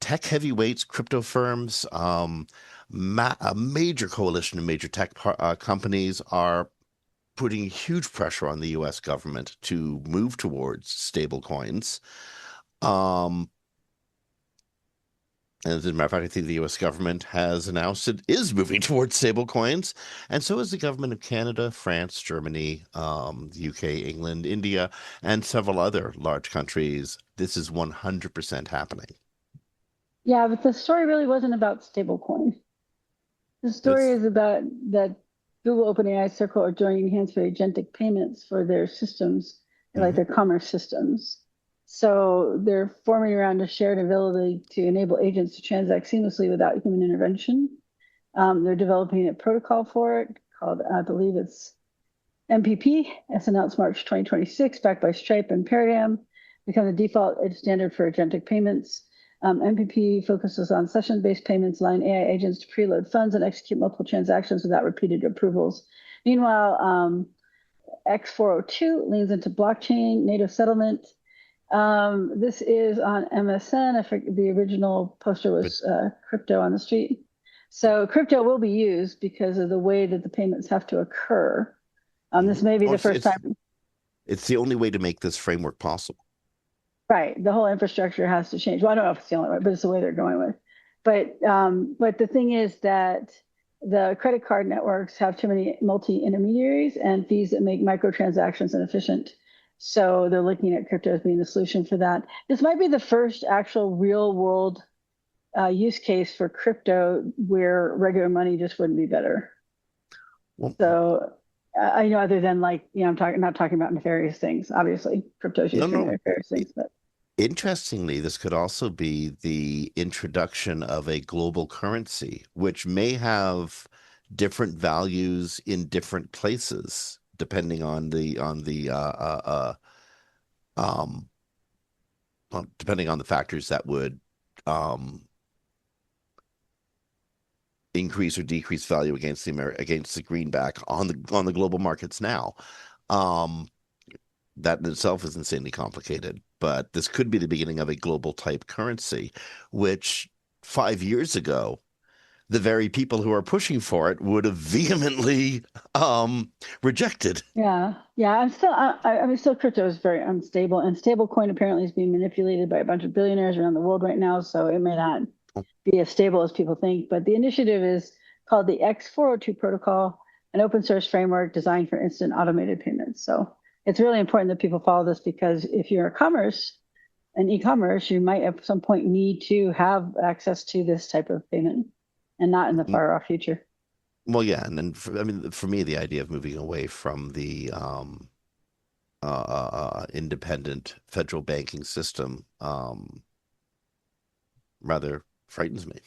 Tech heavyweights, crypto firms, a major coalition of major tech companies are putting huge pressure on the U.S. government to move towards stable coins. As a matter of fact, I think the U.S. government has announced it is moving towards stable coins, and so is the government of Canada, France, Germany, the UK, England, India, and several other large countries. This is 100% happening. Yeah, but the story really wasn't about stablecoin. The story It's is about that Google, OpenAI, Circle are joining hands for agentic payments for their systems, like mhm. their commerce systems. So they're forming around a shared ability to enable agents to transact seamlessly without human intervention. They're developing a protocol for it called, I believe it's MPP, as announced March 2026, backed by Stripe and Paradigm, become the default standard for agentic payments. MPP focuses on session-based payments, allowing AI agents to preload funds and execute multiple transactions without repeated approvals. Meanwhile, X402 leans into blockchain, native settlement. This is on MSN. I forget, the original poster but was crypto on the street. So crypto will be used because of the way that the payments have to occur. This may be oh, the first time. it's the only way to make this framework possible. Right. The whole infrastructure has to change. Well, I don't know if it's the only way, but it's the way they're going with. But the thing is that the credit card networks have too many multi-intermediaries and fees that make microtransactions inefficient. So they're looking at crypto as being the solution for that. This might be the first actual real world use case for crypto where regular money just wouldn't be better. Well, So I know other than like, I'm not talking about nefarious things. Obviously, crypto is no, used for no. nefarious things, but Interestingly, this could also be the introduction of a global currency, which may have different values in different places, depending um, depending on the factors that would um, increase or decrease value against against the greenback on the global markets now. Um, that in itself is insanely complicated, but this could be the beginning of a global type currency, which 5 years ago, the very people who are pushing for it would have vehemently rejected. yeah, I mean, still crypto is very unstable, and stablecoin apparently is being manipulated by a bunch of billionaires around the world right now. So it may not be as stable as people think. But the initiative is called the X402 protocol, an open source framework designed for instant automated payments. So it's really important that people follow this because if you're an e-commerce, you might at some point need to have access to this type of payment and not in the far off future. Well, yeah, and then I mean, for me, the idea of moving away from the independent federal banking system rather frightens me,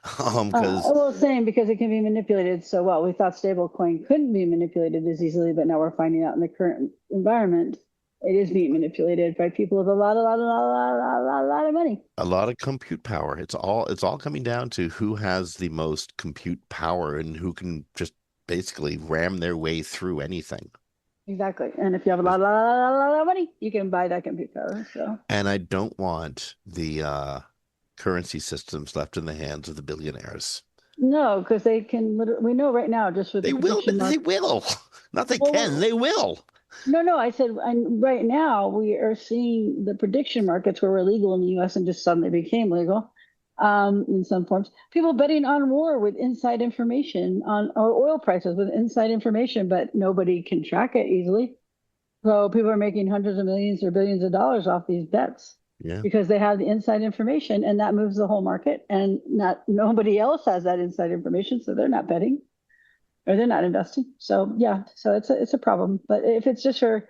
because Well, same because it can be manipulated so well. We thought stablecoin couldn't be manipulated as easily, but now we're finding out in the current environment it is being manipulated by people with a lot of money. a lot of compute power. It's all coming down to who has the most compute power and who can just basically ram their way through anything. Exactly. And if you have a There's- lot of money, you can buy that compute power. So And I don't want the currency systems left in the hands of the billionaires. No, because they can literally, we know right now just with the They will. prediction They market. will. Not they can. Well, They will. no, no, I said, and right now we are seeing the prediction markets where were legal in the US and just suddenly became legal in some forms. People betting on war with inside information on or oil prices with inside information, but nobody can track it easily. So people are making hundreds of millions or billions of dollars off these bets Yeah. because they have the inside information and that moves the whole market and not nobody else has that inside information, so they're not betting or they're not investing. So yeah, so it's a problem. But if it's just for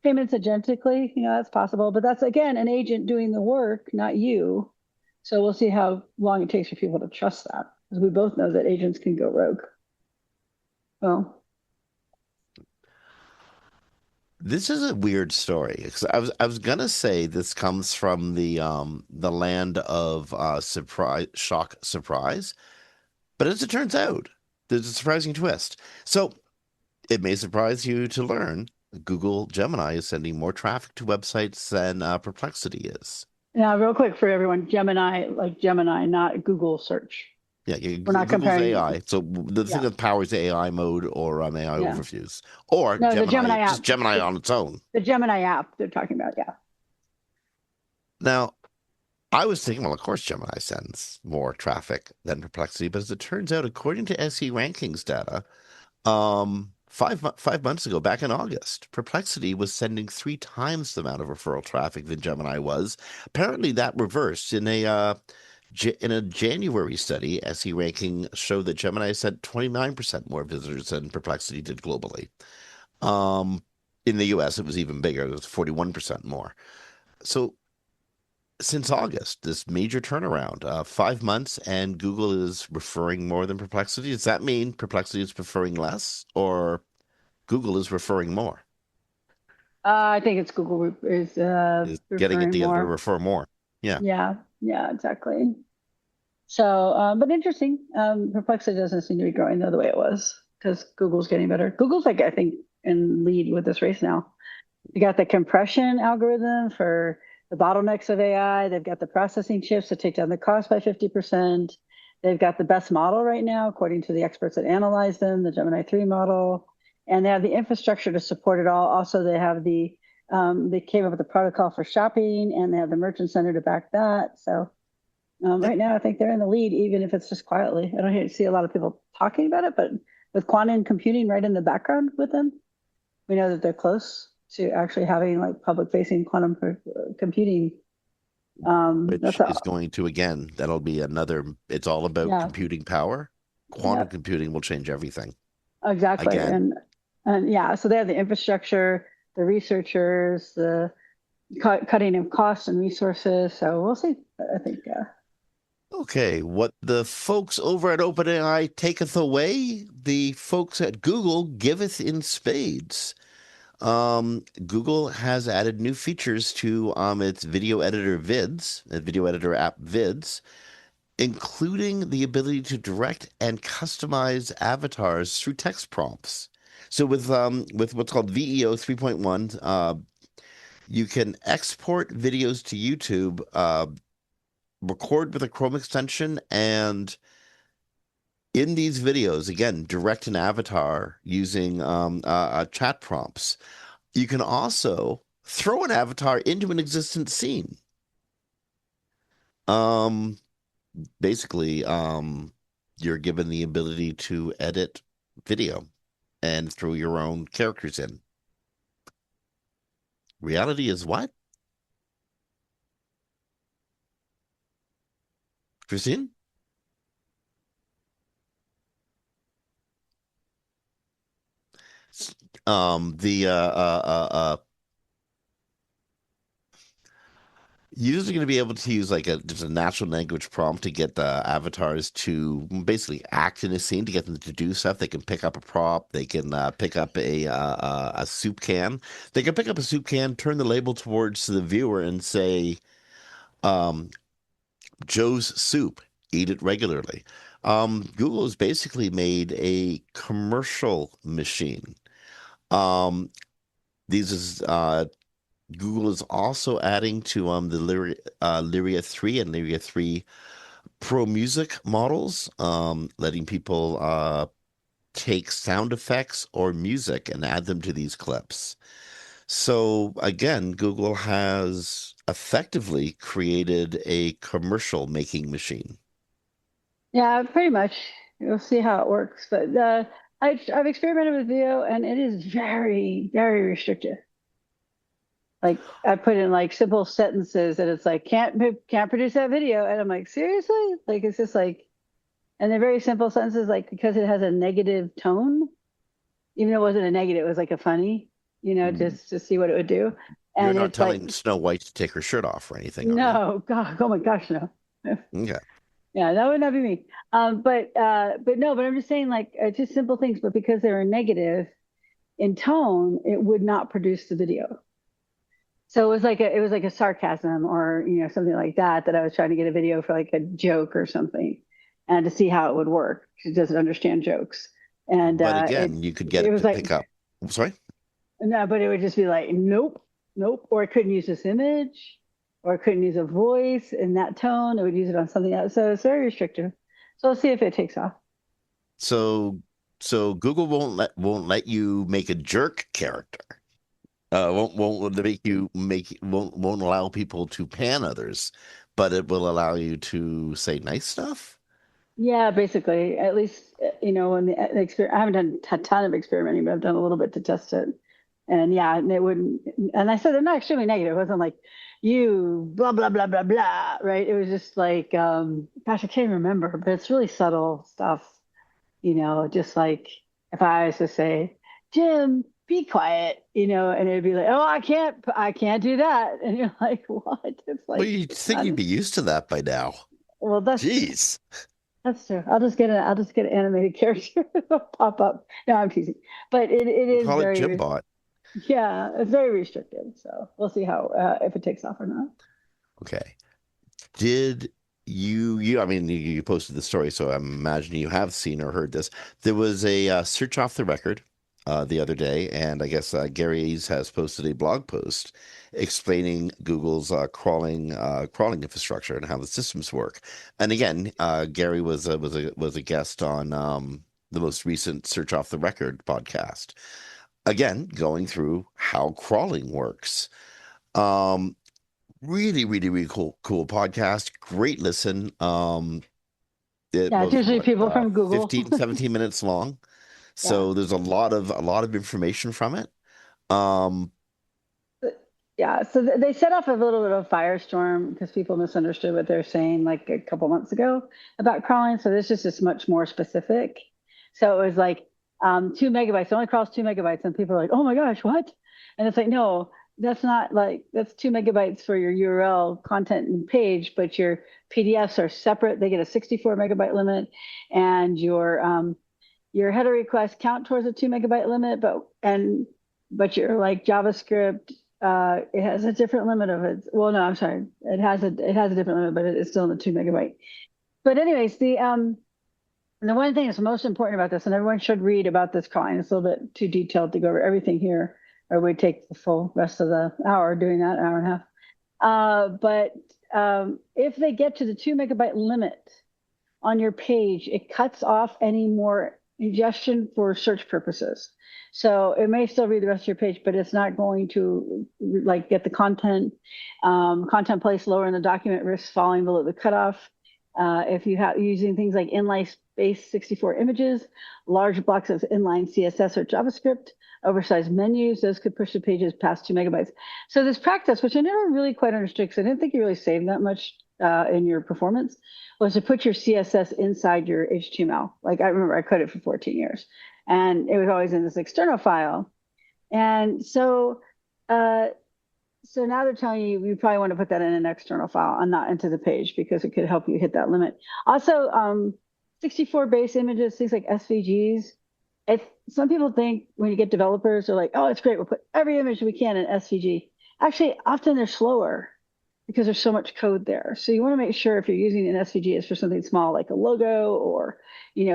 payments agentically, that's possible. But that's again an agent doing the work, not you. So we'll see how long it takes for people to trust that, because we both know that agents can go rogue. Well, This is a weird story because I was gonna say this comes from the land of surprise, shock, surprise, but as it turns out, there's a surprising twist. So it may surprise you to learn Google Gemini is sending more traffic to websites than Perplexity is. now real quick for everyone, Gemini, like Gemini, not Google search. Yeah, We're not Google's comparing. AI. So the thing Yeah, that powers AI mode or AI yeah. overviews, or No, the Gemini, Gemini just app. Gemini The, on its own. the Gemini app they're talking about. Yeah. Now, I was thinking, well, of course, Gemini sends more traffic than Perplexity, but as it turns out, according to SE Rankings data, 5 months ago, back in August, Perplexity was sending 3 times the amount of referral traffic than Gemini was. Apparently, that reversed in a January study. SE Ranking showed that Gemini sent 29% more visitors than Perplexity did globally. Um, in the US, it was even bigger. It was 41% more. So since August, this major turnaround, 5 months, and Google is referring more than Perplexity. Does that mean Perplexity is referring less, or Google is referring more? I think it's Google is Is getting it referring together to more. refer more? Yeah. Yeah, yeah, exactly. So, but interesting. Perplexity doesn't seem to be growing though the way it was because Google's getting better. Google's like I think in lead with this race now. You got the compression algorithm for the bottlenecks of AI. They've got the processing chips to take down the cost by 50%. They've got the best model right now, according to the experts that analyze them, the Gemini 3 model. And they have the infrastructure to support it all. Also, they have they came up with the protocol for shopping and they have the merchant center to back that. So Yep. right now, I think they're in the lead, even if it's just quietly. I don't see a lot of people talking about it, but with quantum computing right in the background with them, we know that they're close to actually having like public facing quantum computing. Which That's a, is going to, again, that'll be another, it's all about yeah, computing power. yeah, Quantum computing will change everything. exactly. Again, And yeah, so they have the infrastructure, the researchers, the cutting of costs and resources. So we'll see. I think, okay, what the folks over at OpenAI taketh away, the folks at Google giveth in spades. Google has added new features to its video editor app Vids, including the ability to direct and customize avatars through text prompts. So with what's called VEO 3.1, you can export videos to YouTube, record with a Chrome extension, and in these videos, again, direct an avatar using chat prompts. You can also throw an avatar into an existent scene. Um, basically, you're given the ability to edit video and throw your own characters in. Reality is what? Christine? The Users are going to be able to use like just a natural language prompt to get the avatars to basically act in a scene, to get them to do stuff. They can pick up a prop. They can pick up a soup can. They can pick up a soup can, turn the label towards the viewer, and say, um, "Joe's soup. Eat it regularly." Google has basically made a commercial machine. Um, these is Google is also adding to the Lyria 3 and Lyria 3 Pro Music models, letting people take sound effects or music and add them to these clips. So again, Google has effectively created a commercial making machine. Yeah, pretty much. We'll see how it works. But I've experimented with video, and it is very, very restrictive. Like I put in like simple sentences, and it's like can't produce that video, and I'm like, seriously? Like it's just like, and they're very simple sentences, like because it has a negative tone, even though it wasn't a negative, it was like a funny, Mm. just to see what it would do. You're And not it's like, telling Snow White to take her shirt off or anything, are you? no, God, oh my gosh, no. Okay. Yeah, that would not be me. But no, but I'm just saying like just simple things, but because they were negative in tone, it would not produce the video. So it was like a sarcasm or something like that I was trying to get a video for like a joke or something, and to see how it would work. She doesn't understand jokes, and But again, you could get it it was to like pick up. I'm sorry. no, but it would just be like nope, nope, or it couldn't use this image, or it couldn't use a voice in that tone. It would use it on something else. So it's very restrictive. So we'll see if it takes off. So so Google won't let you make a jerk character. Won't make you make won't allow people to pan others, but it will allow you to say nice stuff. Yeah, basically, at least when the experience, I haven't done a ton of experimenting, but I've done a little bit to test it. And yeah, and it wouldn't. And I said they're not extremely negative. It wasn't like you blah blah blah blah blah, right? It was just like, gosh, I can't remember, but it's really subtle stuff. Just like if I was to say, Jim, be quiet, and it'd be like, oh, I can't do that, and you're like, what? It's Well, like you'd think you'd be used to that by now. well, that's true. Jeez. That's true. I'll just get an animated character that'll pop up. No, I'm teasing. But it We'll is call it very, Jimbot. yeah, it's very restrictive. So we'll see how if it takes off or not. Okay. Did I mean, you posted the story, so I'm imagining you have seen or heard this. There was a search off the record the other day, and I guess Gary's has posted a blog post explaining Google's crawling infrastructure and how the systems work. And again, Gary was a guest on the most recent Search Off the Record podcast. Again, going through how crawling works. Um, Really, really, really cool podcast. Great listen. It Yeah, it's was usually what people from Google. 15, 17 minutes long. Yeah. So there's a lot of information from it. Um, Yeah, so they set off a little bit of a firestorm because people misunderstood what they're saying like a couple months ago about crawling. So this is just much more specific. So it was like 2 megabytes. It only crawls 2 megabytes, and people are like, "Oh my gosh, what?" And it's like, no, that's not like that's 2 megabytes for your URL content and page, but your PDFs are separate. They get a 64 megabyte limit, and your header requests count towards a 2 megabyte limit, but your like JavaScript, it has a different limit of it. Well, no, I'm sorry. It has a different limit, but it's still in the 2 megabyte. But anyways, the one thing that's most important about this, and everyone should read about this client. It's a little bit too detailed to go over everything here, or we'd take the full rest of the hour doing that, hour and a half. But if they get to the 2 megabyte limit on your page, it cuts off any more ingestion for search purposes. So it may still read the rest of your page, but it's not going to like get the content. Content placed lower in the document risks falling below the cutoff. If you have using things like inline space 64 images, large blocks of inline CSS or JavaScript, oversized menus, those could push the pages past 2 megabytes. So this practice, which I never really quite understood because I didn't think you really saved that much in your performance, was to put your CSS inside your HTML. Like I remember I coded for 14 years, and it was always in this external file. And uh, so now they're telling you probably want to put that in an external file and not into the page because it could help you hit that limit. Also, 64 base images, things like SVGs. If some people think when you get developers, they're like, oh, it's great, we'll put every image we can in SVG. Actually, often they're slower because there's so much code there. So you want to make sure if you're using an SVG, it's for something small like a logo or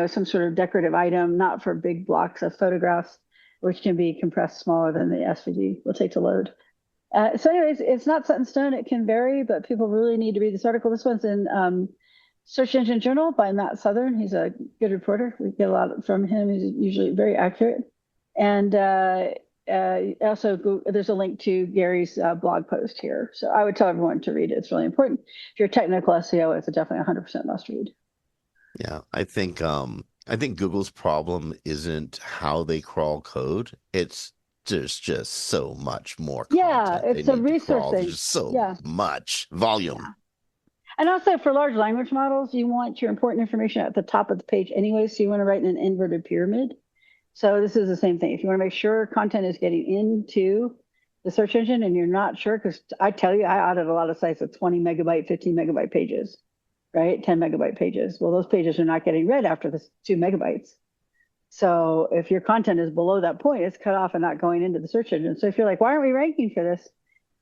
some sort of decorative item, not for big blocks of photographs, which can be compressed smaller than the SVG will take to load. So anyways, it's not set in stone. It can vary, but people really need to read this article. This one's in Search Engine Journal by Matt Southern. He's a good reporter. We get a lot from him. He's usually very accurate. And also, there's a link to Gary's blog post here. So I would tell everyone to read it. It's really important. If you're a technical SEO, it's definitely 100% must read. Yeah, I think Google's problem isn't how they crawl code. It's there's just so much more Yeah, content they it's a need to resource crawl. There's thing. just so Yeah. much volume. Yeah. And also for large language models, you want your important information at the top of the page anyway. So you want to write in an inverted pyramid. So this is the same thing. If you want to make sure content is getting into the search engine and you're not sure, because I tell you, I audit a lot of sites with 20 megabyte, 15 megabyte pages, right? 10 megabyte pages. Well, those pages are not getting read after the 2 megabytes. So if your content is below that point, it's cut off and not going into the search engine. So if you're like, why aren't we ranking for this?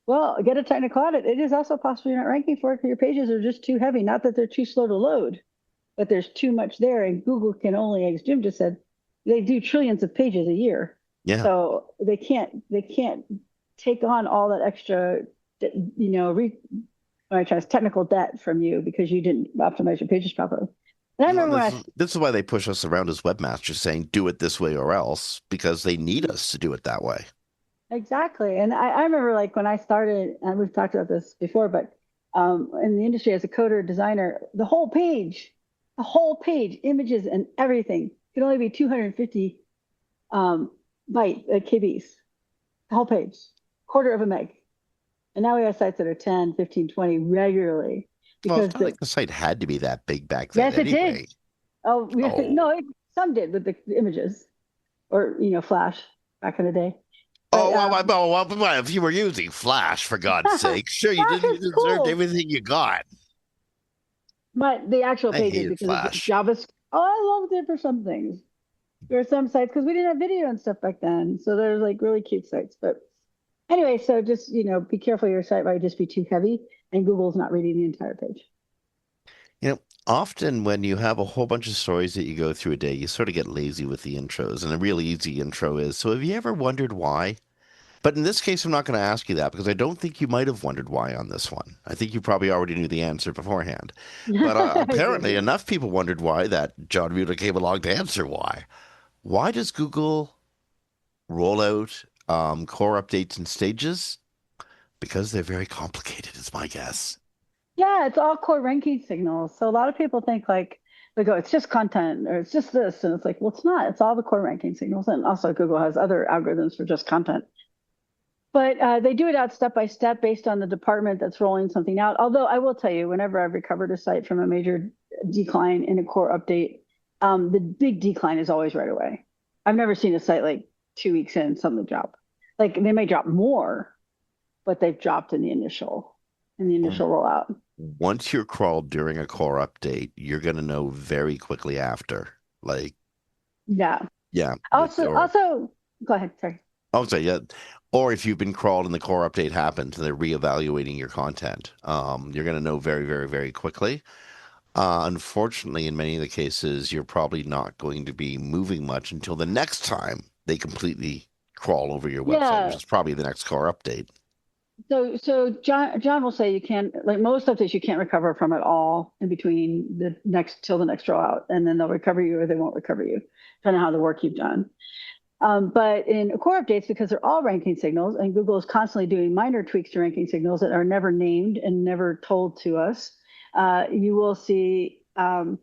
Well, get a technical audit. It is also possible you're not ranking for it because your pages are just too heavy. Not that they're too slow to load, but there's too much there. And Google can only, as Jim just said, they do trillions of pages a year. Yeah. So they can't take on all that extra, technical debt from you because you didn't optimize your pages properly. And I remember this is why they push us around as webmasters saying, do it this way or else, because they need us to do it that way. Exactly. And I remember like when I started, and we've talked about this before, but in the industry as a coder designer, the whole page, images and everything could only be 250 KBs, the whole page, quarter of a meg. And now we have sites that are 10, 15, 20 regularly. Well, it's not like the site had to be that big back then. Yes, it did. Oh, no, some did with the images or, Flash back in the day. But, well, if you were using Flash, for God's sake, sure, you deserved cool. Everything you got. But the actual pages, because Flash. JavaScript, I loved it for some things. There were some sites, because we didn't have video and stuff back then. So there's like really cute sites. But anyway, so just, be careful your site might just be too heavy and Google's not reading the entire page. Often when you have a whole bunch of stories that you go through a day, you sort of get lazy with the intros. And a really easy intro is, so have you ever wondered why? But in this case, I'm not going to ask you that because I don't think you might have wondered why on this one. I think you probably already knew the answer beforehand. But apparently enough people wondered why that John Mueller came along to answer why. Why does Google roll out core updates in stages? Because they're very complicated, is my guess. Yeah, it's all core ranking signals. So a lot of people think like, they go, it's just content or it's just this. And it's like, well, it's not. It's all the core ranking signals. And also Google has other algorithms for just content. But they do it out step by step based on the department that's rolling something out. Although I will tell you, whenever I've recovered a site from a major decline in a core update, the big decline is always right away. I've never seen a site like 2 weeks in suddenly drop. Like they may drop more, but they've dropped in the initial rollout. Once you're crawled during a core update, you're going to know very quickly after. Like, yeah. Also, go ahead. Sorry. Oh, sorry. Yeah. Or if you've been crawled and the core update happens and they're reevaluating your content, you're going to know very, very, very quickly. Unfortunately, in many of the cases, you're probably not going to be moving much until the next time they completely crawl over your website, which is probably the next core update. So John will say you can't, like most updates, you can't recover from it all in between the next rollout, and then they'll recover you or they won't recover you, depending on how the work you've done. But in core updates, because they're all ranking signals, and Google is constantly doing minor tweaks to ranking signals that are never named and never told to us, you will see sometimes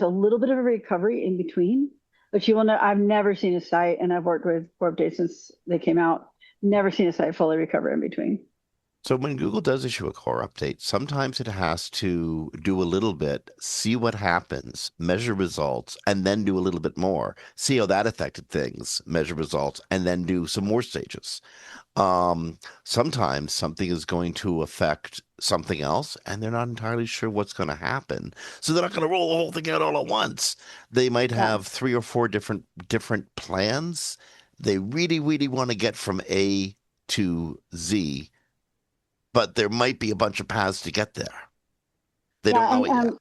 a little bit of a recovery in between. But you will know, I've never seen a site, and I've worked with core updates since they came out, never seen a site fully recover in between. So when Google does issue a core update, sometimes it has to do a little bit, see what happens, measure results, and then do a little bit more. See how that affected things, measure results, and then do some more stages. Sometimes something is going to affect something else, and they're not entirely sure what's going to happen. So they're not going to roll the whole thing out all at once. They might have 3 or 4 different plans. They really, really want to get from A to Z, but there might be a bunch of paths to get there. They don't know it yet.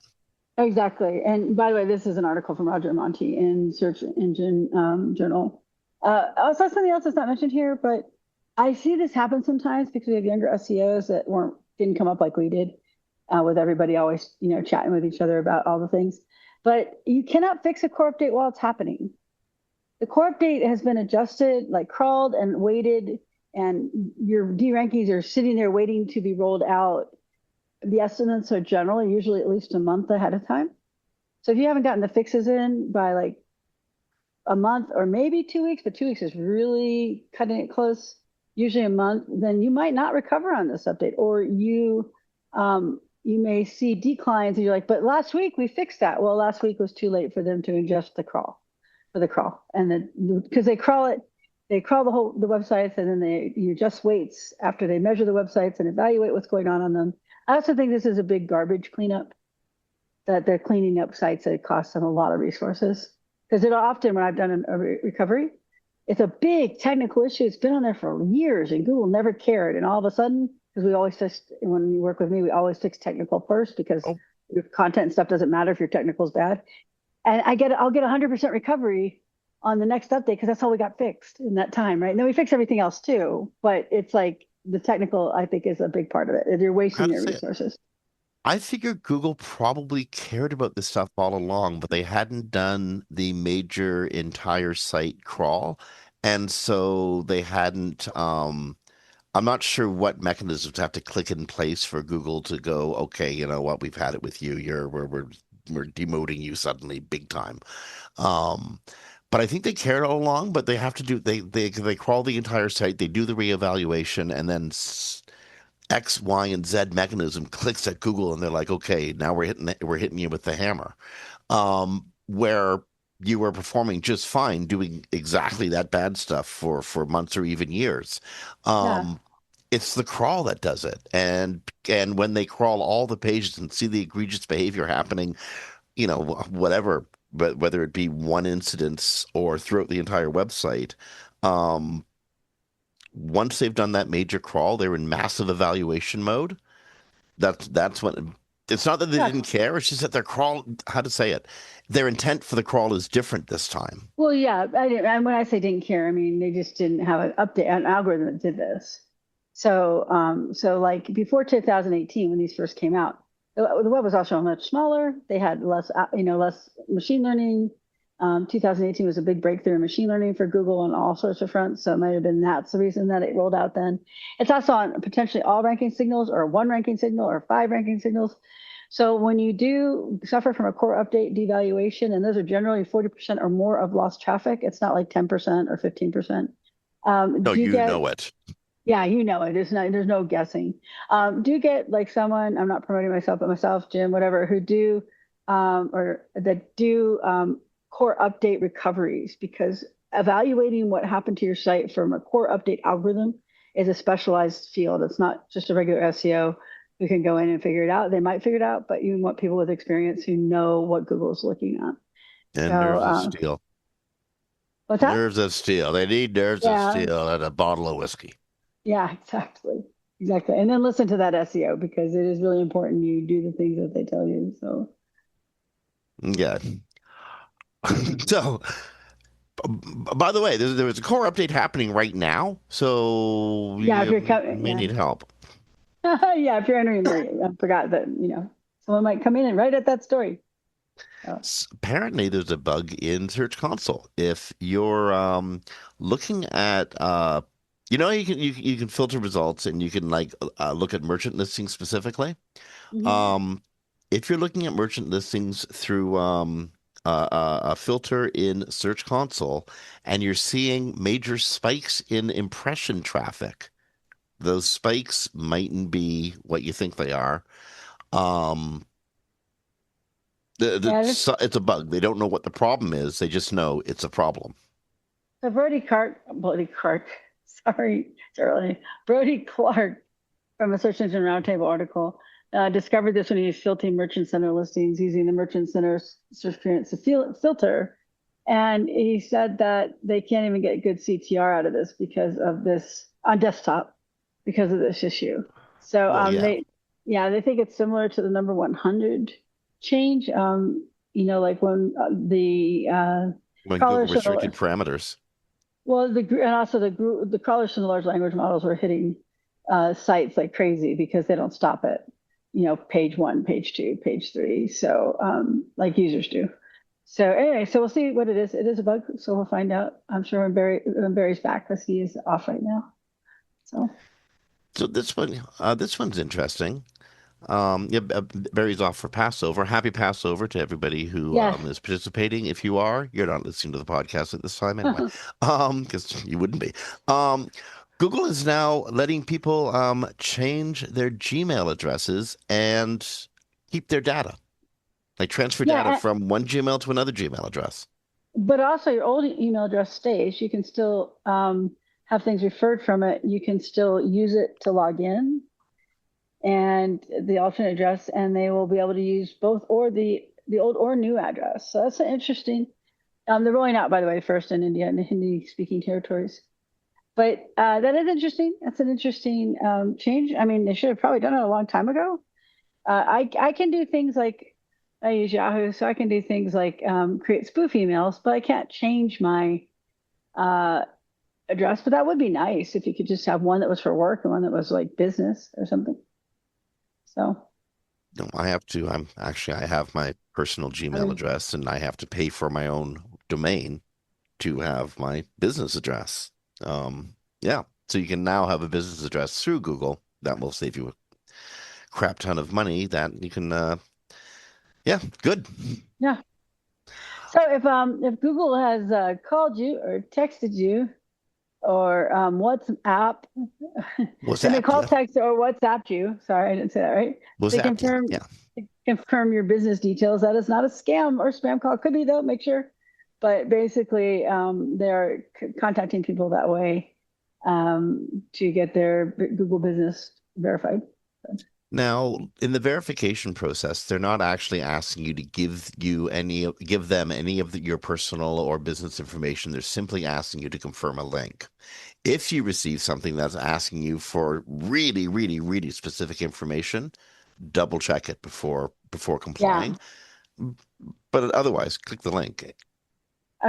Exactly. And by the way, this is an article from Roger Monti in Search Engine Journal. Also, something else that's not mentioned here, but I see this happen sometimes because we have younger SEOs that didn't come up like we did. with everybody always, chatting with each other about all the things. But you cannot fix a core update while it's happening. The core update has been adjusted, like crawled and waited, and your derankings are sitting there waiting to be rolled out. The estimates are generally usually at least a month ahead of time. So if you haven't gotten the fixes in by like a month or maybe 2 weeks, but 2 weeks is really cutting it close, usually a month, then you might not recover on this update, or you may see declines and you're like, but last week we fixed that. Well, last week was too late for them to ingest the crawl for the crawl. And then because they crawl the websites, and then you adjust weights after they measure the websites and evaluate what's going on them. I also think this is a big garbage cleanup, that they're cleaning up sites that cost them a lot of resources. Because it'll often, when I've done a recovery, it's a big technical issue. It's been on there for years and Google never cared. And all of a sudden, because we always fix, when you work with me, we always fix technical first, because Oh, your content and stuff doesn't matter if your technical is bad. And I'll get 100% recovery on the next update because that's all we got fixed in that time, right? And then we fix everything else too, but it's like the technical, I think, is a big part of it. You're how wasting to your say it? resources. I figured Google probably cared about this stuff all along, but they hadn't done the major entire site crawl. And so they hadn't, I'm not sure what mechanisms have to click in place for Google to go, okay, you know what, we've had it with you. We're demoting you suddenly big time. Um, but I think they cared all along, but they have to do they crawl the entire site, they do the reevaluation, and then X, Y, and Z mechanism clicks at Google, and they're like, okay, now we're hitting you with the hammer. Where you were performing just fine, doing exactly that bad stuff for months or even years. Yeah. Um, it's the crawl that does it, and when they crawl all the pages and see the egregious behavior happening, whatever, but whether it be one incident or throughout the entire website, um, once they've done that major crawl, they're in massive evaluation mode. That's when it's not that they Yeah. didn't care. It's just that their crawl, how to say it, their intent for the crawl is different this time. Well, yeah. And when I say didn't care, I mean they just didn't have an algorithm that did this. So like before 2018, when these first came out, the web was also much smaller. They had less machine learning. 2018 was a big breakthrough in machine learning for Google on all sorts of fronts. So it might have been that's the reason that it rolled out then. It's also on potentially all ranking signals, or one ranking signal, or five ranking signals. So when you do suffer from a core update devaluation, and those are generally 40% or more of lost traffic, it's not like 10% or 15%. No, Do you you get know it. Yeah, there's no guessing. Do get like someone, I'm not promoting myself, but myself, Jim, whatever, who do or that do core update recoveries, because evaluating what happened to your site from a core update algorithm is a specialized field. It's not just a regular SEO who can go in and figure it out. They might figure it out, but you want people with experience who know what Google's looking at. So, And nerves of steel. what's that? Nerves of steel. They need nerves of Yeah, steel and a bottle of whiskey. yeah, exactly. Exactly. And then listen to that SEO, because it is really important you do the things that they tell you. So, Yeah. So, by the way, there was a core update happening right now, so yeah, if you're you coming, may yeah. need help. Yeah, if you're entering there, I forgot that, someone might come in and write at that story. So, Apparently, there's a bug in Search Console. If you're looking at you can filter results and you can like look at merchant listings specifically. mhm. Um, if you're looking at merchant listings through a filter in Search Console and you're seeing major spikes in impression traffic, those spikes mightn't be what you think they are. Um, Yeah, this, it's a bug. They don't know what the problem is. They just know it's a problem. so Brody Clark, sorry, it's early. Brody Clark from a Search Engine Roundtable article discovered this when he was filtering Merchant Center listings using the Merchant Center search experience filter. And he said that they can't even get good CTR out of this because of this on desktop because of this issue. So Well, yeah. they think it's similar to the number 100 change. Like when When Google crawlers from restricted parameters. and also the crawlers from the large language models were hitting sites like crazy because they don't stop it. page one, page two, page three. So like users do. So anyway, so we'll see what it is. It is a bug, so we'll find out. I'm sure when Barry's back, because he is off right now. So So this one's interesting. Yeah, Barry's off for Passover. Happy Passover to everybody who yes. is participating. If you are, you're not listening to the podcast at this time anyway, because you wouldn't be. Um, Google is now letting people change their Gmail addresses and keep their data, like transfer data Yeah, from one Gmail to another Gmail address. but also your old email address stays. You can still have things referred from it. You can still use it to log in and the alternate address, and they will be able to use both or the old or new address. So that's an interesting. They're rolling out, by the way, first in India and the Hindi-speaking territories. But that is interesting. That's an interesting change. I mean, they should have probably done it a long time ago. I can do things like I use Yahoo, so I can do things like create spoof emails, but I can't change my uh, address. But that would be nice if you could just have one that was for work and one that was like business or something. So, No, I have to. I have my personal I Gmail mean, address, and I have to pay for my own domain to have my business address. Yeah, so you can now have a business address through Google. That will save you a crap ton of money. That you can, yeah, good. yeah. So if Google has called you or texted you or WhatsApp, Was they may that? call, Yeah, text, or WhatsApp you. Sorry, I didn't say that right. was They that? Yeah, confirm yeah. confirm your business details. That is not a scam or spam call. Could be though. Make sure. But basically, they're contacting people that way to get their Google business verified. Now, in the verification process, they're not actually asking you to give them any of your personal or business information. They're simply asking you to confirm a link. If you receive something that's asking you for really, really, really specific information, double check it before Yeah. complying. But otherwise, click the link.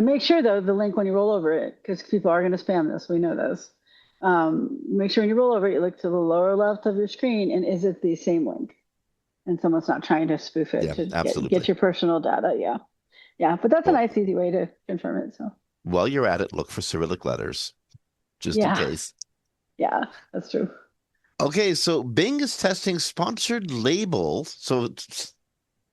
Make sure though the link when you roll over it, because people are going to spam this. We know this. Make sure when you roll over it, you look to the lower left of your screen, and is it the same link? And someone's not trying to spoof it Yeah, to get absolutely. your personal data. Yeah, yeah. But that's a Well, nice, easy way to confirm it. So while you're at it, look for Cyrillic letters, just in yeah, case. yeah, that's true. Okay, so Bing is testing sponsored labels. So it's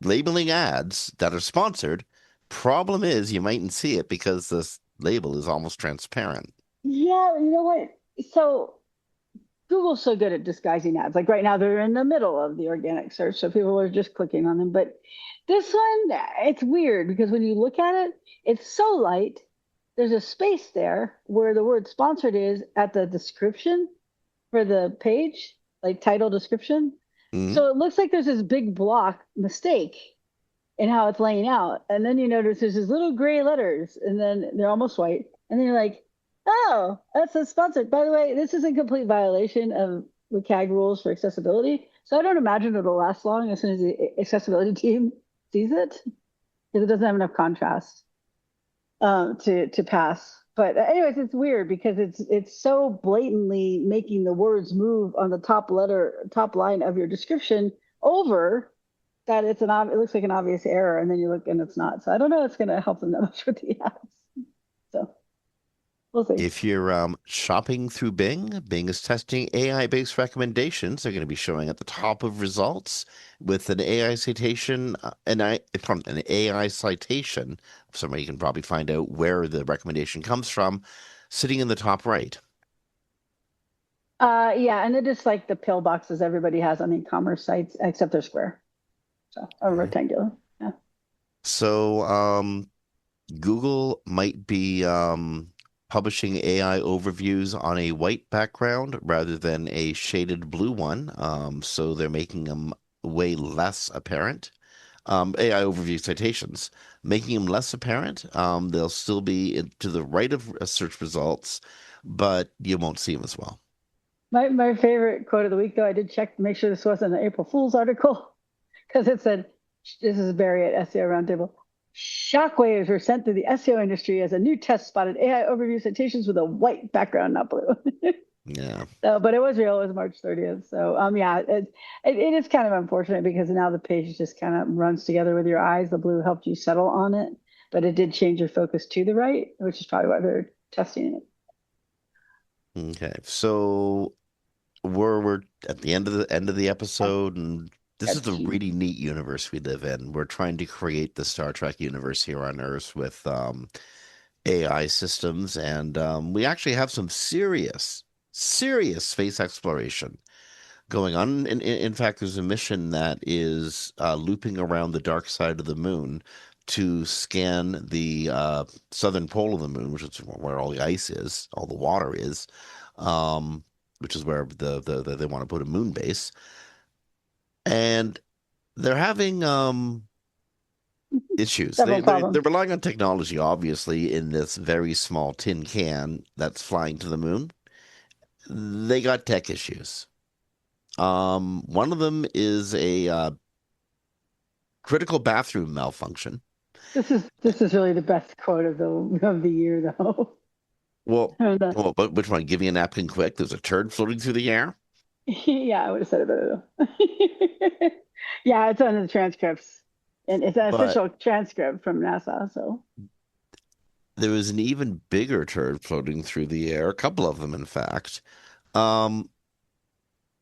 labeling ads that are sponsored. Problem is, you mightn't see it because this label is almost transparent. Yeah, you know what? So Google's so good at disguising ads. Like right now, they're in the middle of the organic search, so people are just clicking on them. But this one, it's weird because when you look at it, it's so light. There's a space there where the word sponsored is at the description for the page, like title description. Mhm. So it looks like there's this big block mistake in how it's laying out. And then you notice there's these little gray letters, and then they're almost white. And then you're like, oh, that's a sponsored. By the way, this is in complete violation of the CAG rules for accessibility. So I don't imagine it'll last long as soon as the accessibility team sees it, because it doesn't have enough contrast to pass. But anyways, it's weird because it's so blatantly making the words move on the top line of your description over that it looks like an obvious error, and then you look and it's not. So I don't know if it's going to help them that much with the ads. So we'll see. If you're shopping through Bing, Bing is testing AI-based recommendations. They're going to be showing at the top of results with an AI citation, an AI citation. Somebody can probably find out where the recommendation comes from, sitting in the top right. Yeah, and it is like the pillboxes everybody has on e-commerce sites, except they're square, so or Mhm. rectangular. Yeah. So, Google might be publishing AI overviews on a white background rather than a shaded blue one. So they're making them way less apparent. AI overview citations, making them less apparent. They'll still be to the right of search results, but you won't see them as well. My favorite quote of the week, though, I did check to make sure this wasn't an April Fool's article because it said, "This is Barry at SEO Roundtable. Shockwaves were sent through the SEO industry as a new test spotted AI overview citations with a white background, not blue." Yeah. So, but it was real. It was March 30th. So, yeah, it is kind of unfortunate because now the page just kind of runs together with your eyes. The blue helped you settle on it, but it did change your focus to the right, which is probably why they're testing it. Okay. So we're at the end of the Yeah, episode, and this is got the two. really neat universe we live in. We're trying to create the Star Trek universe here on Earth with AI systems, and we actually have some serious space exploration going on. In fact, there's a mission that is looping around the dark side of the moon to scan the southern pole of the moon, which is where all the ice is, all the water is, which is where they want to put a moon base. And they're having issues. Several They're problems. relying on technology, obviously, in this very small tin can that's flying to the moon. They got tech issues. One of them is a critical bathroom malfunction. This is really the best quote of the year, though. Well, And, but which one? Give me a napkin quick. There's a turd floating through the air. yeah, I would have said it better though. Yeah, it's on the transcripts, and it's an But official transcript from NASA. So there was an even bigger turd floating through the air, a couple of them, in fact. Um,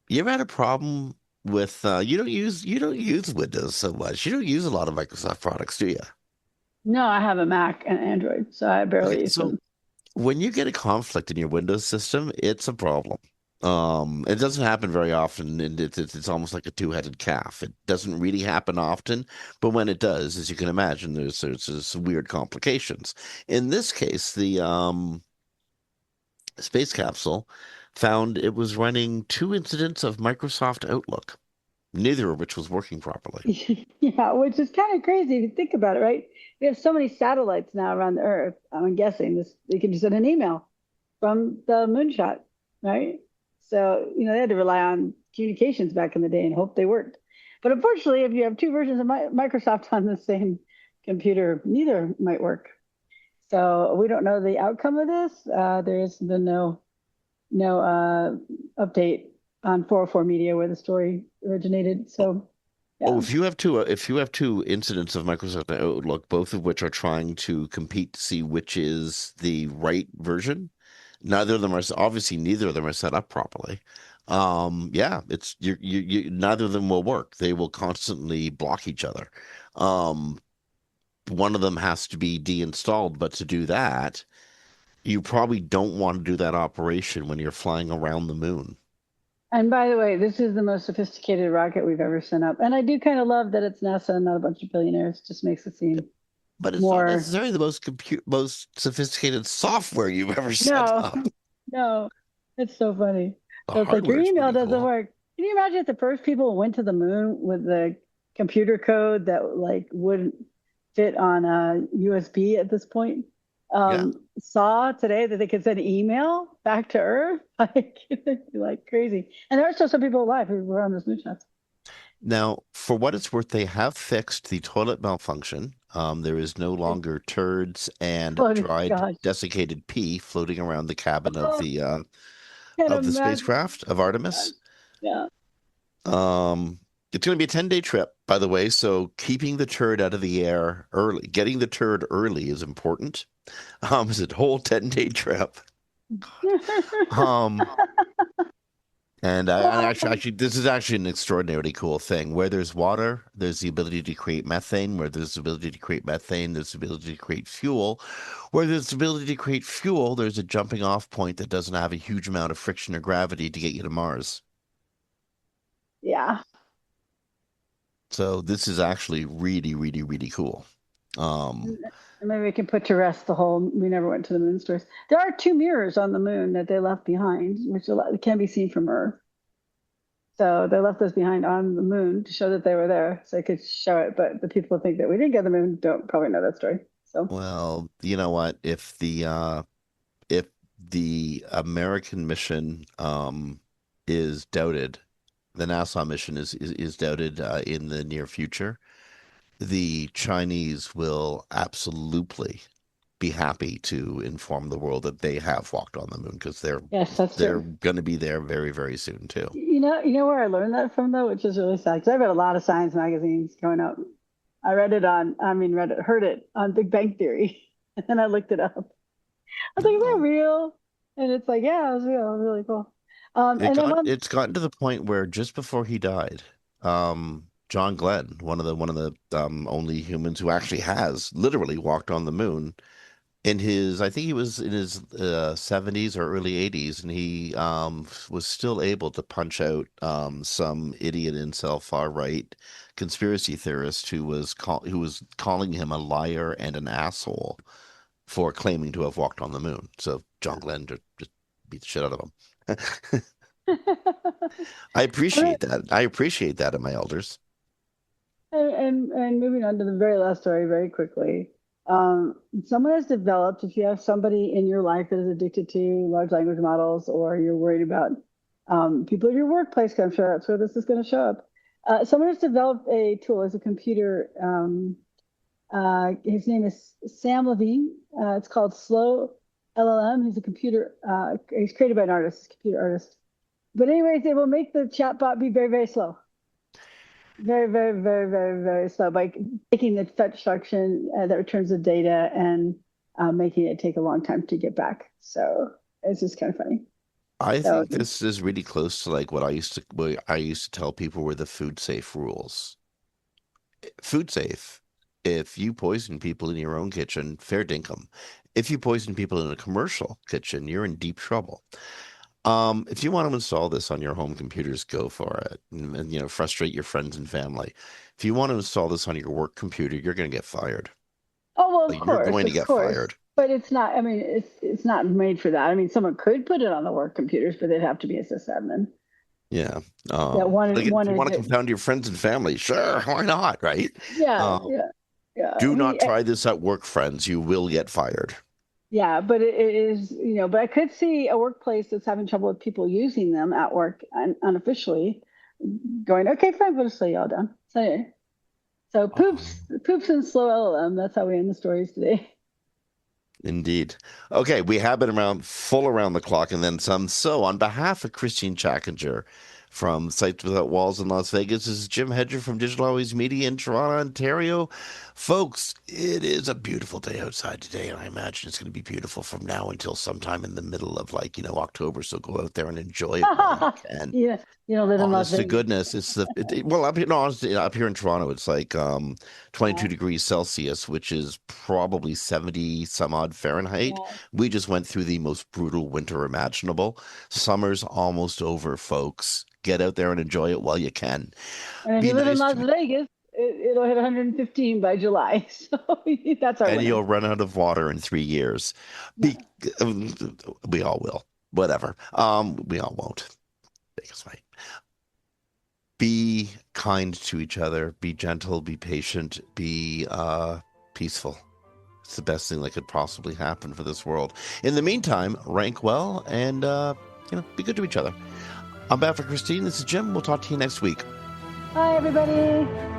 you ever had a problem with you don't use Windows so much. You don't use a lot of Microsoft products, do you? no, I have a Mac and Android, so I Okay, barely use so them. when you get a conflict in your Windows system, it's a problem. It doesn't happen very often, and it's almost like a two-headed calf. It doesn't really happen often, but when it does, as you can imagine, there's some weird complications. In this case, the space capsule found it was running two incidents of Microsoft Outlook, neither of which was working properly. Yeah, which is kind of crazy if you think about it, right? We have so many satellites now around the Earth. I'm guessing this they can just send an email from the moonshot, right? So, they had to rely on communications back in the day and hope they worked. But unfortunately, if you have two versions of Microsoft on the same computer, neither might work. So we don't know the outcome of this. There has been no update on 404 Media where the story originated. So Oh, yeah. if you have two incidents of Microsoft Outlook, both of which are trying to compete to see which is the right version, neither of them are set up properly. Yeah, it's neither of them will work. They will constantly block each other. Um, one of them has to be deinstalled, but to do that, you probably don't want to do that operation when you're flying around the moon. And by the way, this is the most sophisticated rocket we've ever sent up. And I do kind of love that it's NASA and not a bunch of billionaires. Just makes it seem But it's not more. necessarily the most sophisticated software you've ever set No, up. no, it's so funny. The So it's like your hardware is email pretty doesn't cool. work. Can you imagine if the first people went to the moon with the computer code that like wouldn't fit on a USB at this point? Yeah. Saw today that they could send email back to Earth, like like crazy. And there are still some people alive who were on this moonshot. Now, for what it's worth, they have fixed the toilet malfunction. There is no longer turds and Oh dried, gosh. desiccated pee floating around the cabin Oh, can't of the imagine. spacecraft of Gosh. Artemis. Yeah. It's going to be a 10-day trip, by the way, so keeping the turd out of the air early, getting the turd early is important. It's a whole 10-day trip. Um, and actually, this is actually an extraordinarily cool thing. Where there's water, there's the ability to create methane. Where there's the ability to create methane, there's the ability to create fuel. Where there's the ability to create fuel, there's a jumping off point that doesn't have a huge amount of friction or gravity to get you to Mars. Yeah. So this is actually really, really, really cool. Um, And maybe we can put to rest the whole we never went to the moon stories. There are two mirrors on the moon that they left behind, which can be seen from Earth. So they left those behind on the moon to show that they were there, so they could show it. But the people who think that we didn't get the moon don't probably know that story. So well, you know what? If the American mission is doubted, the NASA mission is doubted in the near future. The Chinese will absolutely. be happy to inform the world that they have walked on the moon, because Yes, that's they're true. going to be there very, very soon too. You know where I learned that from though, which is really sad because I read a lot of science magazines growing up. I read it on, I mean, read it, heard it on Big Bang Theory, and then I looked it up. I was like, "Is that Um, real?" And it's like, "Yeah, it was real. It was really cool." And then one, it's gotten to the point where just before he died, John Glenn, one of the only humans who actually has literally walked on the moon, in his, I think he was in his 70s or early 80s, and he was still able to punch out some idiot incel far right conspiracy theorist who was calling him a liar and an asshole for claiming to have walked on the moon. So John Glenn just beat the shit out of him. I and, appreciate that. I appreciate that in my elders. and moving on to the very last story very quickly. Someone has developed, if you have somebody in your life that is addicted to large language models, or you're worried about people at your workplace, 'cause I'm sure that's where this is going to show up. Someone has developed a tool as a computer. His name is Sam Levine. It's called Slow LLM. He's a computer, he's created by an artist, computer artist. But anyways, it will make the chatbot be very, very slow. Very, very, very, very, very slow by taking the fetch function that returns the data and making it take a long time to get back. So it's just kind of funny. I So think this is really close to like what I used to tell people were the food safe rules. Food safe. If you poison people in your own kitchen, fair dinkum. If you poison people in a commercial kitchen, you're in deep trouble. If you want to install this on your home computers, go for it, and frustrate your friends and family. If you want to install this on your work computer, you're going to get fired. oh well, Like, you're going to of get course, fired. but it's not. I mean, it's not made for that. I mean, someone could put it on the work computers, but they'd have to be a sysadmin Yeah. that But again, if you wanted want to to. confound your friends and family, sure, why not, right? Yeah, Um, yeah, yeah. do not try this at work, friends. You will get fired. Yeah, but it is, but I could see a workplace that's having trouble with people using them at work unofficially going, okay, fine, we'll just slow y'all down. So, yeah. So Um, poops and slow LLM. That's how we end the stories today. Indeed. Okay, we have been around full around the clock and then some. So, on behalf of Christine Chackinger from Sites Without Walls in Las Vegas, this is Jim Hedger from Digital Always Media in Toronto, Ontario. Folks, it is a beautiful day outside today, and I imagine it's going to be beautiful from now until sometime in the middle of October. So go out there and enjoy it while you can. Yeah, live in Las Honest to Vegas. goodness, well, up here, no, honestly, up here in Toronto, it's like 22 Yeah, degrees Celsius, which is probably 70 some odd Fahrenheit. yeah. We just went through the most brutal winter imaginable. Summer's almost over, folks. Get out there and enjoy it while you can. And if Be you live in nice Las to Vegas, it'll hit 115 by July. So that's our and winter. you'll run out of water in 3 years. Be, Yeah. we all will. Whatever. We all won't. Vegas might. Be kind to each other, be gentle, be patient, be peaceful. It's the best thing that could possibly happen for this world. In the meantime, rank well and be good to each other. On behalf of Christine, this is Jim. We'll talk to you next week. Bye, everybody.